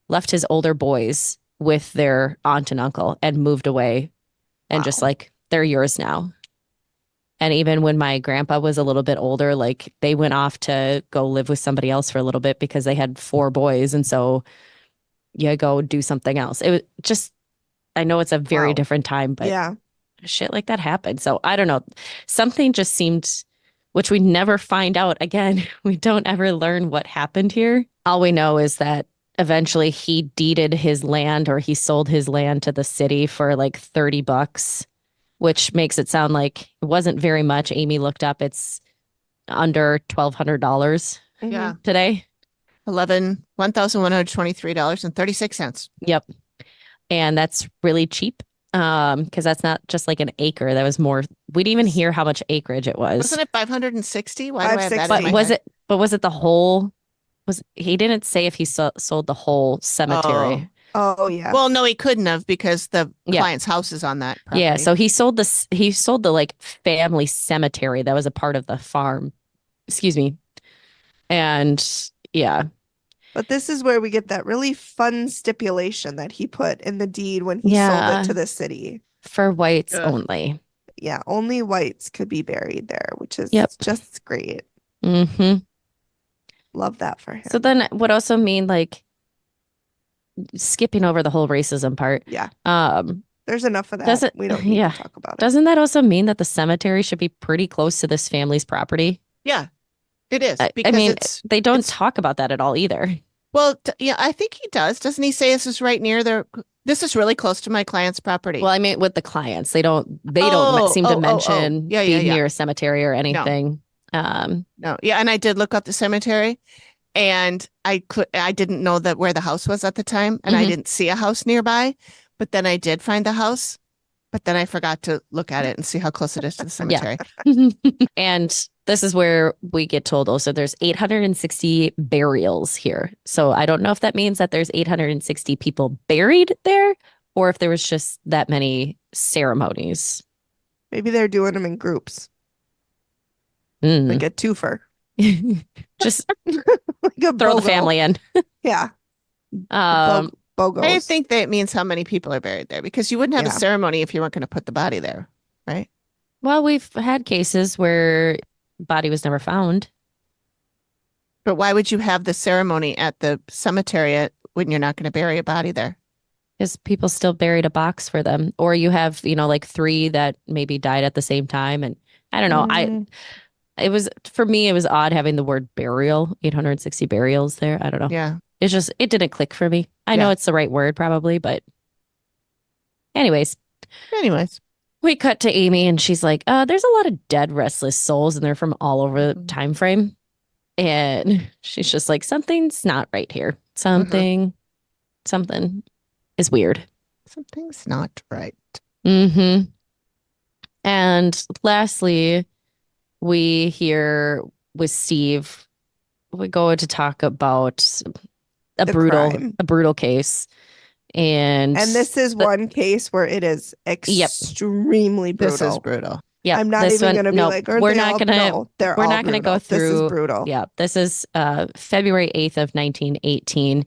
left his older boys with their aunt and uncle and moved away and just like, they're yours now. And even when my grandpa was a little bit older, like they went off to go live with somebody else for a little bit because they had 4 boys. And so you go do something else. It was just, I know it's a very Wow. different time, but Yeah. shit like that happened. So I don't know. Something just seemed, which we never find out. Again, we don't ever learn what happened here. All we know is that eventually he deeded his land, or he sold his land to the city for like $30, which makes it sound like it wasn't very much. Amy looked up, it's under $1,200 Mhm. Yeah. today. $1,123.36. Yep. And that's really cheap. Because that's not just like an acre. That was more. We didn't even hear how much acreage it was. Wasn't it 560? Why do I have that in 560. my But was head? it? But was it the whole? Was he didn't say if he sold the whole cemetery? Oh, yeah. Well, no, he couldn't have because the Yeah. client's house is on that property. Yeah. So he sold this. He sold the like family cemetery that was a part of the farm. Excuse me. And yeah, But this is where we get that really fun stipulation that he put in the deed when he sold Yeah. it to the city. for whites Ugh. only. Yeah, only whites could be buried there, which is Yep. just great. Hmm. Love that for him. So then, would also mean like skipping over the whole racism part. Yeah, Um, there's enough of that. Does it- We don't need yeah. to talk about it. doesn't that also mean that the cemetery should be pretty close to this family's property? Yeah, it is. I Because mean, it's, they don't it's- talk about that at all either. well, yeah, I think he does. Doesn't he say this is right near their, this is really close to my client's property? Well, I mean, with the clients, they don't Oh, seem to oh. mention Yeah, yeah, being yeah. near a cemetery or anything. No, yeah, and I did look up the cemetery, and I didn't know that where the house was at the time, and I Mhm. didn't see a house nearby, but then I did find the house, but then I forgot to look at it and see how close it is to the cemetery. And this is where we get told also there's 860 burials here. So I don't know if that means that there's 860 people buried there, or if there was just that many ceremonies. Maybe they're doing them in groups, Mm. like a twofer, Just like a throw the BOGO. family in. Yeah, BOGOs. I think that means how many people are buried there, because you wouldn't have Yeah. a ceremony if you weren't going to put the body there, right? Well, we've had cases where body was never found. But why would you have the ceremony at the cemetery when you're not going to bury a body there? Because people still buried a box for them. Or you have, like 3 that maybe died at the same time. And I don't know. It was, for me, it was odd having the word burial, 860 burials there. I don't know. Yeah. It's just, it didn't click for me. I know Yeah. it's the right word probably, but anyways, Anyways, we cut to Amy and she's like, there's a lot of dead restless souls and they're from all over the time frame. And she's just like, something's not right here. Something is weird. something's not right. Mm-hmm. And lastly, we hear with Steve, we go to talk about a The brutal crime. case. And this is one case where it is extremely brutal. This is brutal. yeah, I'm not even going to be like, are we're they not all? gonna No, they're we're all not gonna brutal. go through. This is brutal. Yeah, this is February 8th of 1918.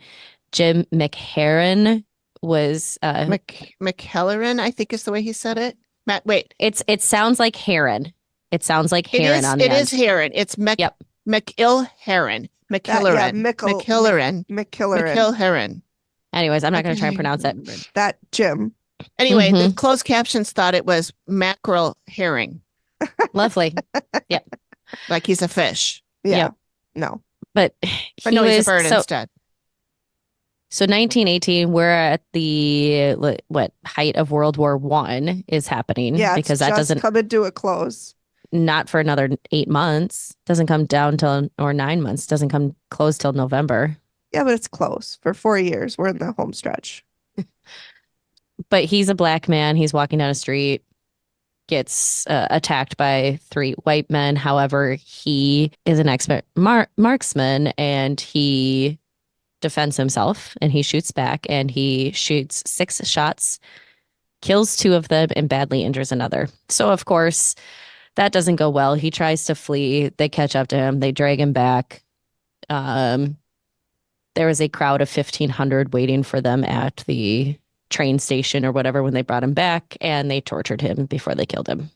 Jim McHerron was McHelleran, I think is the way he said it. Matt, wait. it sounds like Heron. It sounds like Heron on the It end. is Heron. It's Yep. McIlheron. McHelleran. McHelleran. McHelleran. McIlheron. Anyways, I'm not going to try and pronounce it. That Jim. Anyway, the Mhm. closed captions thought it was mackerel herring, Lovely. like he's a fish. Yeah. Yep. No. But But he no, he's was a bird so instead. 1918, we're at the height of World War I is happening Yeah. because It's that just doesn't coming to a close. not for another 8 months. Doesn't come down till or 9 months. Doesn't come close till November. Yeah, but it's close. For 4 years, we're in the home stretch. But he's a black man. He's walking down a street, gets attacked by 3 white men. However, he is an expert marksman and he defends himself and he shoots back and he shoots 6 shots, kills 2 of them and badly injures another. So, of course, that doesn't go well. He tries to flee. They catch up to him. They drag him back. There was a crowd of 1,500 waiting for them at the train station or whatever when they brought him back, and they tortured him before they killed him.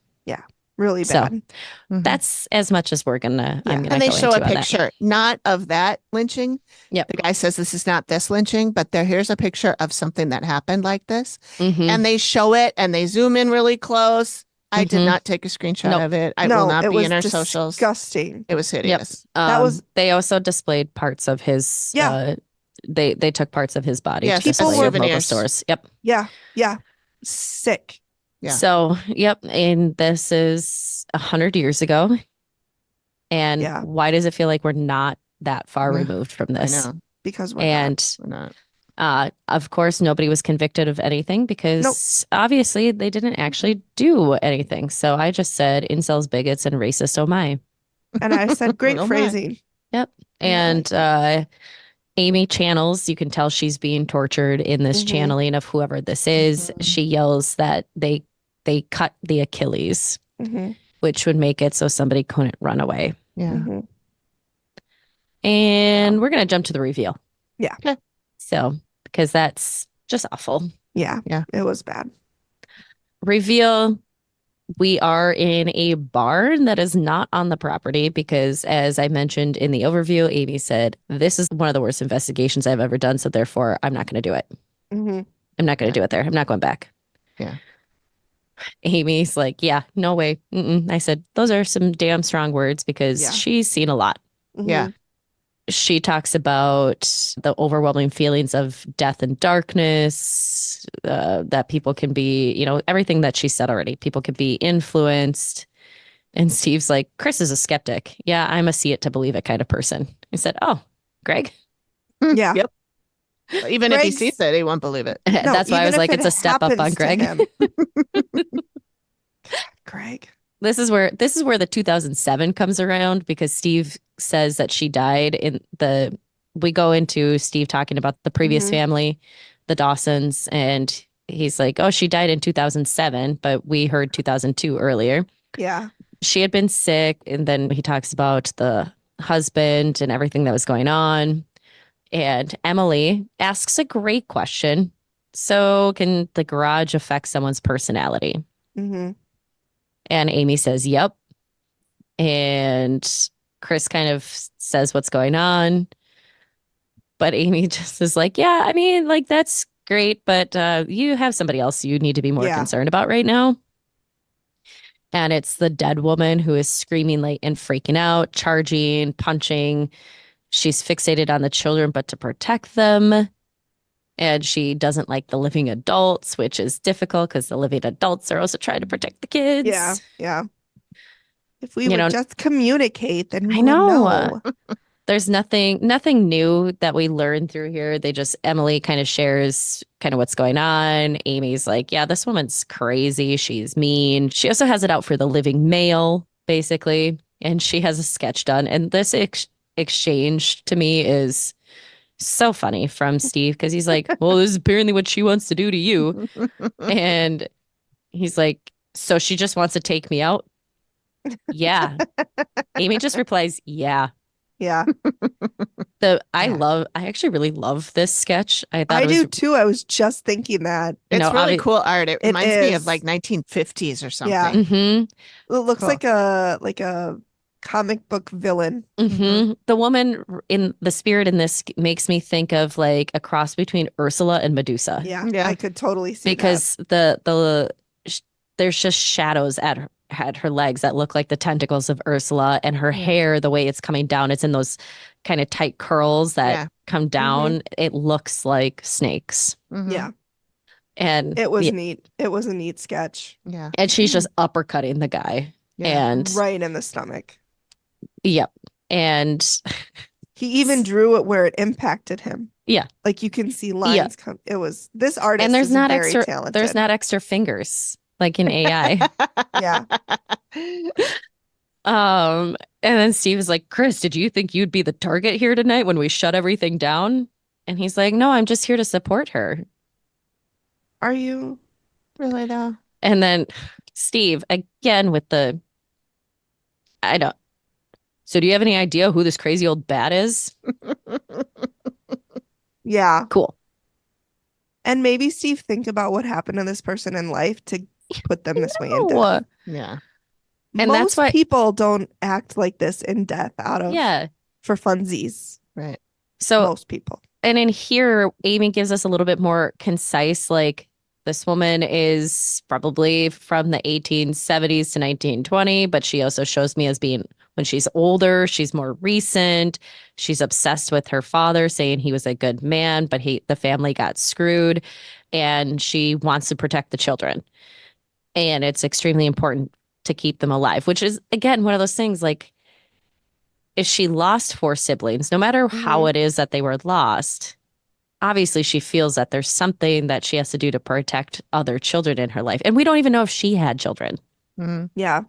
Really So bad. Mhm. that's as much as I'm gonna And they go show into a on that. picture, not of that lynching. Yep. The guy says this is not this lynching, but here's a picture of something that happened like this. Mhm. And they show it and they zoom in really close. I did Mhm. not take a screenshot Nope. of it. It No, will not it be was in our socials. disgusting. It was Yep. hideous. That was- They also displayed parts of his. Yeah. They took parts of his body Yes, to people display were- in local souvenirs. stores. Yep. Yeah. Yeah. Sick. Yeah. So, yep. And this is 100 years ago. And Yeah. why does it feel like we're not that far Yeah, removed from I this? know. Because we're not. And We're not. of course, nobody was convicted of anything because obviously they didn't actually do anything. So I just said incels, bigots, and racist. Oh my. And I said, great Oh, my. phrasing. Yep. Yeah, I And Amy channels, you can tell she's being tortured in this Mhm. channeling of whoever this is. Mhm. She yells that they cut the Achilles, Mhm. which would make it so somebody couldn't run away. Yeah. Mhm. And we're going to jump to the reveal. Yeah. Okay. So, because that's just awful. Yeah. Yeah. It was bad. Reveal, we are in a barn that is not on the property because, as I mentioned in the overview, Amy said, this is one of the worst investigations I've ever done. So, therefore, I'm not going to do it. Mhm. I'm not going to do it there. I'm not going back. Yeah. Amy's like, yeah, no way. Mm-mm. I said, those are some damn strong words because Yeah. she's seen a lot. Mhm. Yeah. She talks about the overwhelming feelings of death and darkness, that people can be, everything that she said already. People can be influenced. And Steve's like, Chris is a skeptic. Yeah, I'm a see it to believe it kind of person. I said, oh, Greg? Yeah. Yep. Even if he Greg's- sees it, he won't believe it. No, That's why I even was if like, it it's a step up on happens to Greg. him. Greg. This is where the 2007 comes around because Steve says that she died we go into Steve talking about the previous Mhm. family, the Dawsons, and he's like, oh, she died in 2007, but we heard 2002 earlier. Yeah. She had been sick. And then he talks about the husband and everything that was going on. And Emily asks a great question. So can the garage affect someone's personality? Mhm. And Amy says, yep. And Chris kind of says what's going on. But Amy just is like, yeah, I mean, like, that's great. But you have somebody else you need to be more Yeah. concerned about right now. And it's the dead woman who is screaming like and freaking out, charging, punching. She's fixated on the children, but to protect them. And she doesn't like the living adults, which is difficult because the living adults are also trying to protect the kids. Yeah. Yeah. If we You would know- just communicate, then we I would know. know. There's nothing new that we learn through here. Emily kind of shares kind of what's going on. Amy's like, yeah, this woman's crazy. She's mean. She also has it out for the living male, basically. And she has a sketch done. And this exchange to me is so funny from Steve because he's like, well, this is apparently what she wants to do to you. And he's like, so she just wants to take me out? Yeah. Amy just replies, yeah. Yeah. I actually really love this sketch. I thought I it was, do too. I was just thinking that. you It's know, really cool art. It It reminds me of is. like 1950s or something. Yeah. Mm-hmm, It looks Cool. like a comic book villain. mm-hmm. The woman in the spirit in this makes me think of like a cross between Ursula and Medusa. Yeah. Yeah. I could totally see Because there's just shadows at her legs that look like the tentacles of Ursula, and her Yeah. hair, the way it's coming down, it's in those kind of tight curls that Yeah. come down. It looks like snakes. that. Mhm. Yeah. And It was neat. It was a neat sketch. Yeah. and she's just uppercutting the guy. Yeah. And Right in the stomach. yep. And He even drew it where it impacted him. Yeah. Like you can see lines come. It was this artist and there's is not very extra talented. there's not extra fingers like in AI. Yeah. And then Steve is like, Chris, did you think you'd be the target here tonight when we shut everything down? And he's like, no, I'm just here to support her. Are you? Really though? And then Steve again with I don't. So do you have any idea who this crazy old bat is? Yeah. Cool. And maybe Steve, think about what happened to this person in life to put them this way in death. No. Yeah. And that's most why people don't act like this in death out of for funsies. Right. So Most people. and in here, Amy gives us a little bit more concise, like this woman is probably from the 1870s to 1920, but she also shows me as being when she's older, she's more recent. She's obsessed with her father, saying he was a good man, but the family got screwed, and she wants to protect the children. And it's extremely important to keep them alive, which is, again, one of those things like, if she lost 4 siblings, no matter how it is that they were lost, obviously she feels that there's something that she has to do to protect other children in her life. And we don't even know if she had children. Yeah.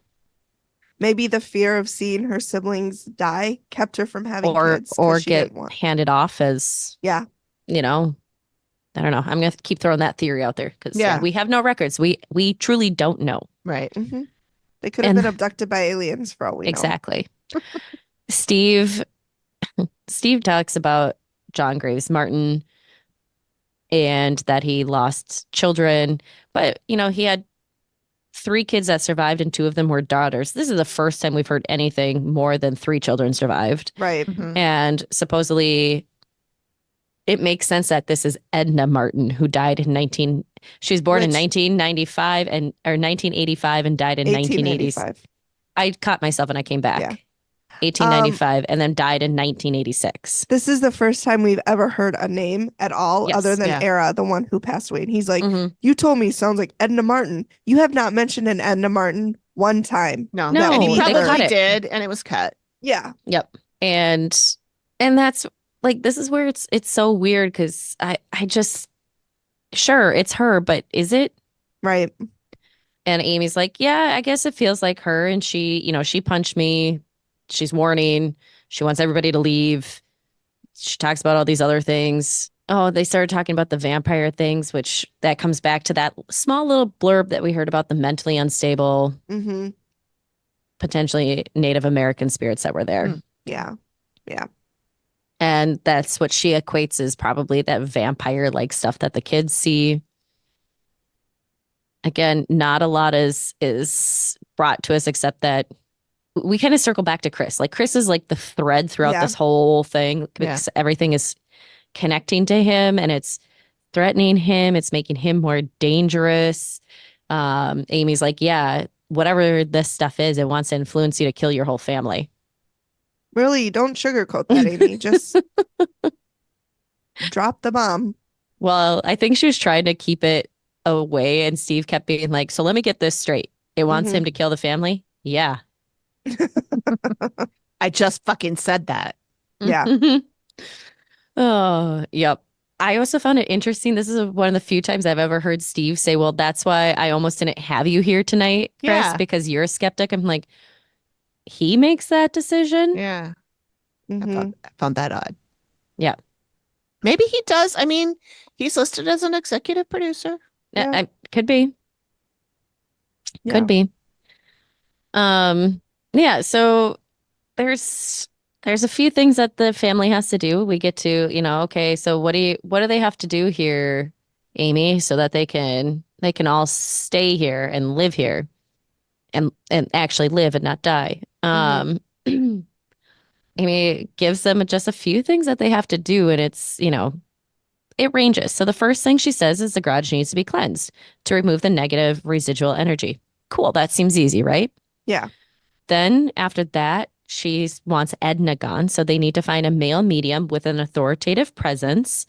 Maybe the fear of seeing her siblings die kept her from having kids. Or She get didn't want. handed off as, Yeah. you know, I don't know. I'm going to keep throwing that theory out there because Yeah. we have no records. We truly don't know. Right. They could have been abducted by aliens for all we know. Exactly. Steve talks about John Graves Martin and that he lost children, but he had 3 kids that survived and 2 of them were daughters. This is the first time we've heard anything more than 3 children survived. Right. And supposedly it makes sense that this is Edna Martin, who died in she was born in 1995 or 1985 and died in 1980. I caught myself and I came back. Yeah. 1895 and then died in 1986. This is the first time we've ever heard a name at all other than Era, the one who passed away. And he's like, you told me sounds like Edna Martin. You have not mentioned an Edna Martin one time. No. No, And he they cut probably it. did, and it was cut. Yeah. Yep. And that's like, this is where it's so weird because I just, sure, it's her, but is it? Right. And Amy's like, yeah, I guess it feels like her. And she, she punched me. She's warning. She wants everybody to leave. She talks about all these other things. Oh, they started talking about the vampire things, which that comes back to that small little blurb that we heard about the mentally unstable, potentially Native American spirits that were there. Yeah. Yeah. And that's what she equates as probably that vampire-like stuff that the kids see. Again, not a lot is brought to us except that we kind of circle back to Chris. Like Chris is like the thread throughout this whole thing because everything is connecting to him and it's threatening him. It's making him more dangerous. Amy's like, yeah, whatever this stuff is, it wants to influence you to kill your whole family. Really, don't sugarcoat that, Amy. Just drop the bomb. Well, I think she was trying to keep it away and Steve kept being like, so let me get this straight. It wants him to kill the family? Yeah. I just fucking said that. Yeah. Oh, yep. I also found it interesting. This is one of the few times I've ever heard Steve say, well, that's why I almost didn't have you here tonight, Chris, because you're a skeptic. I'm like, he makes that decision? Yeah. I found that odd. Yeah. Maybe he does. I mean, he's listed as an executive producer. Yeah. Could be. Yeah. Could be. Yeah, so there's a few things that the family has to do. We get to, okay, so what do they have to do here, Amy, so that they can all stay here and live here and actually live and not die. Amy gives them just a few things that they have to do, and it's, it ranges. So the first thing she says is the garage needs to be cleansed to remove the negative residual energy. Cool, that seems easy, right? Yeah. Then after that, she wants Edna gone. So they need to find a male medium with an authoritative presence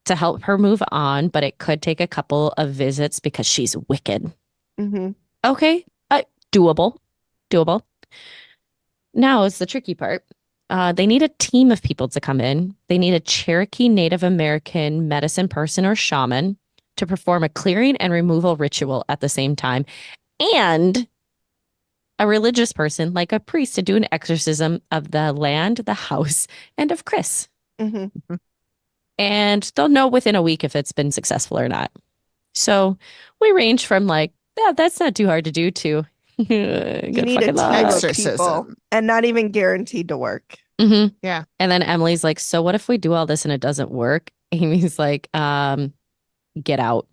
to help her move on. But it could take a couple of visits because she's wicked. Okay. Doable. Now is the tricky part. They need a team of people to come in. They need a Cherokee Native American medicine person or shaman to perform a clearing and removal ritual at the same time. And a religious person, like a priest, to do an exorcism of the land, the house, and of Chris. And they'll know within a week if it's been successful or not. So we range from like, yeah, that's not too hard to do to you need a team of people and not even guaranteed to work. Yeah. And then Emily's like, so what if we do all this and it doesn't work? Amy's like, get out.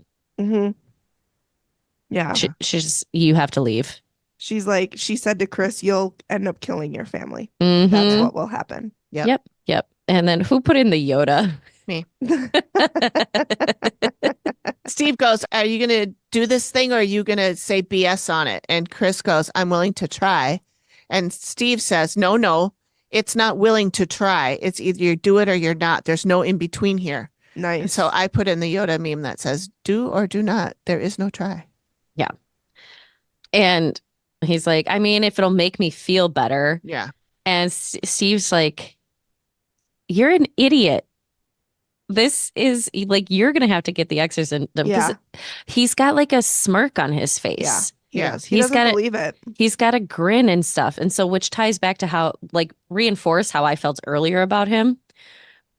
Yeah. She's you have to leave. She's like, she said to Chris, you'll end up killing your family. Mhm. That's what will happen. Yep. Yep. And then who put in the Yoda? Me. Steve goes, are you going to do this thing or are you going to say BS on it? And Chris goes, I'm willing to try. And Steve says, no, it's not willing to try. It's either you do it or you're not. There's no in between here. Nice. And so I put in the Yoda meme that says, do or do not. There is no try. Yeah. And he's like, I mean, if it'll make me feel better. Yeah. And Steve's like, you're an idiot. This is like, you're going to have to get the exorcism. Yeah. He's got like a smirk on his face. Yeah. He Yeah. does. He He's doesn't got believe it. He's got a grin and stuff. And so, which ties back to how, like, reinforce how I felt earlier about him.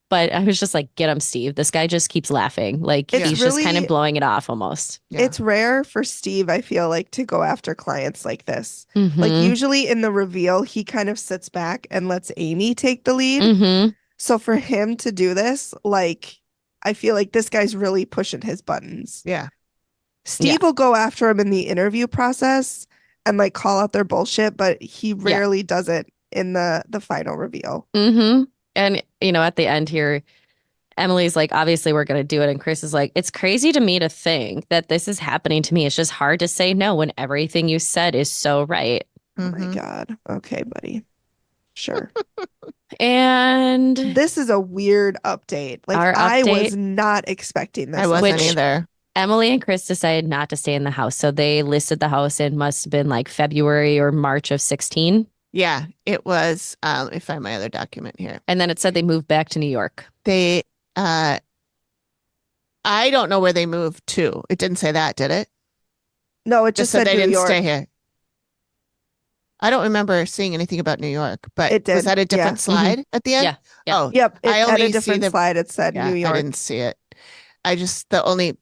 But I was just like, get him, Steve. This guy just keeps laughing. Like, It's he's just kind really- of blowing it off almost. Yeah. It's rare for Steve, I feel like, to go after clients like this. Mhm. Like usually in the reveal, he kind of sits back and lets Amy take the lead. Mhm. So for him to do this, like, I feel like this guy's really pushing his buttons. Yeah. Steve will go after him in the interview process and like call out their bullshit, but he rarely does it in the final reveal. Mhm. And, you know, at the end here, Emily's like, obviously, we're going to do it. And Chris is like, it's crazy to me to think that this is happening to me. It's just hard to say no when everything you said is so right. Oh my Mhm. God. Okay, buddy. Sure. And This is a weird update. Like Our I was update- not expecting this. I wasn't Which- either. Emily and Chris decided not to stay in the house. So they listed the house in must have been like February or March of 16. Yeah, it was. Let me find my other document here. And then it said they moved back to New York. They, I don't know where they moved to. It didn't say that, did it? No, it Just just said said they New didn't York. stay here. I don't remember seeing anything about New York, but It was did, that a yeah. different slide at the end? Yeah, yeah. Oh, Yep. I At only a see different the- slide, it said yeah, New York. I didn't see it. I just the only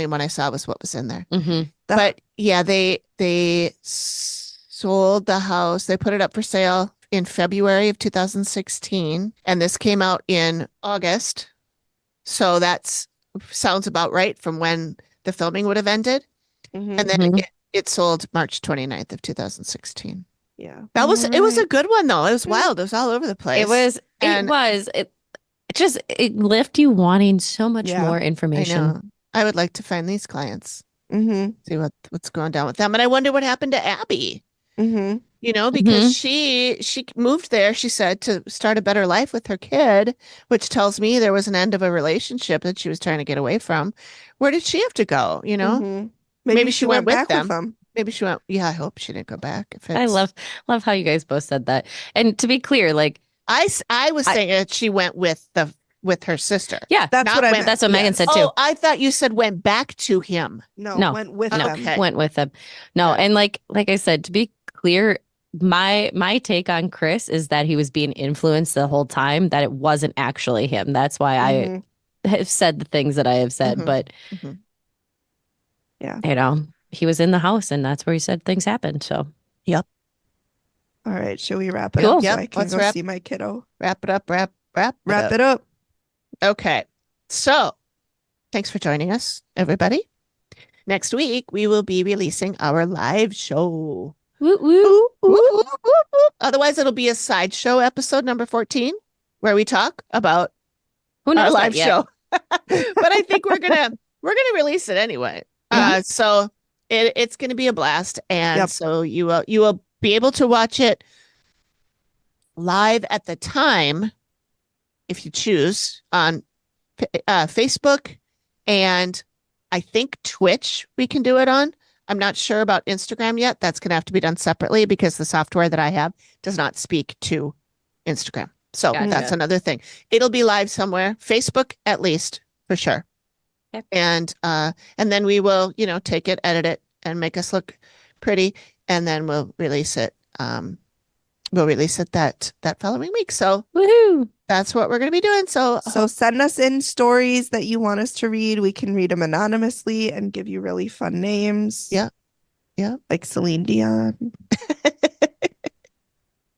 one I saw was what was in there. Mm-hmm. The- But yeah, they sold the house. They put it up for sale in February of 2016, and this came out in August. So that's sounds about right from when the filming would have ended. Mhm. And then Mhm. it sold March 29th of 2016. Yeah. That was it was a Alright. good one though. It was Yeah. wild. It was all over the place. And- It left you wanting so much Yeah, more I information. know. I would like to find these clients, Mhm. see what's going down with them. And I wonder what happened to Abby. Mhm. You know, because she moved there, she said, to start a better life with her kid, which tells me there was an end of a relationship that she was trying to get away from. Where did she have to go? You know, Mhm. Maybe she went with back them. with them. maybe she went. Yeah, I hope she didn't go back. If I it's, love how you guys both said that. And to be clear, like, I was I- saying that she went with her sister. yeah, That's Not what I went- meant. that's what Megan Yes. said too. Oh, I thought you said went back to him. No, No. went with No, them. Okay. went with them. No, Yeah. and like I said, to be clear, my take on Chris is that he was being influenced the whole time, that it wasn't actually him. That's why Mhm. I have said the things that I have said. Mhm. But Mhm. Yeah. you know, he was in the house and that's where he said things happened. So All right, should we wrap it Cool. up so Yep, I can let's go wrap- see my kiddo? Wrap it up. Wrap Wrap it up. Okay. So thanks for joining us, everybody. Next week, we will be releasing our live show. woo woo. Woo, woo, woo, woo. Otherwise, it'll be a sideshow episode number 14, where we talk about Who our knows that live yet? show. But I think we're gonna release it anyway. So it's gonna be a blast, and Yep. so you will be able to watch it live at the time, if you choose, on Facebook, and I think Twitch we can do it on. I'm not sure about Instagram yet. That's going to have to be done separately because the software that I have does not speak to Instagram. So Gotcha. that's another thing. It'll be live somewhere, Facebook at least, for sure. Okay. And then we will, take it, edit it, and make us look pretty, and then we'll release it. We'll release it that following week. So Woohoo. that's what we're going to be doing. So So send us in stories that you want us to read. We can read them anonymously and give you really fun names. Yeah. Yeah. Like Celine Dion.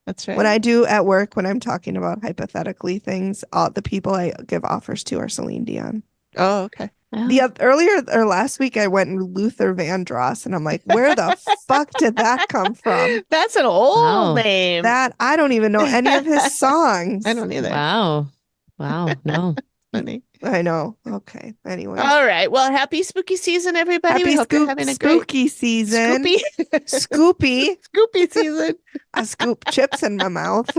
that's right. When I do at work, when I'm talking about hypothetically things, all the people I give offers to are Celine Dion. Oh, okay. Earlier or last week, I went in Luther Vandross, and I'm like, where the fuck did that come from? That's an old Wow. name. That I don't even know any of his songs. I don't either. Wow. No. Funny. I know. Okay. Anyway. All right. Well, happy spooky season, everybody. Happy We hope you're having a great spooky season. Scoopy. Scoopy. Scoopy season. I scoop chips in my mouth.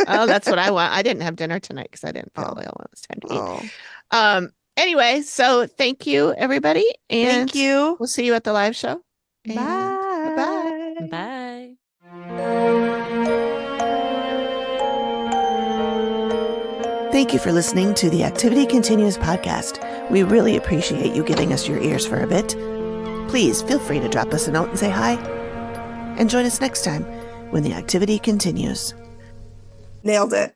Oh, that's what I want. I didn't have dinner tonight because I didn't feel well when it was time to eat. Anyway, so thank you, everybody. And thank you. We'll see you at the live show. And Bye. Bye. Thank you for listening to the Activity Continues podcast. We really appreciate you giving us your ears for a bit. Please feel free to drop us a note and say hi. And join us next time when the activity continues. Nailed it.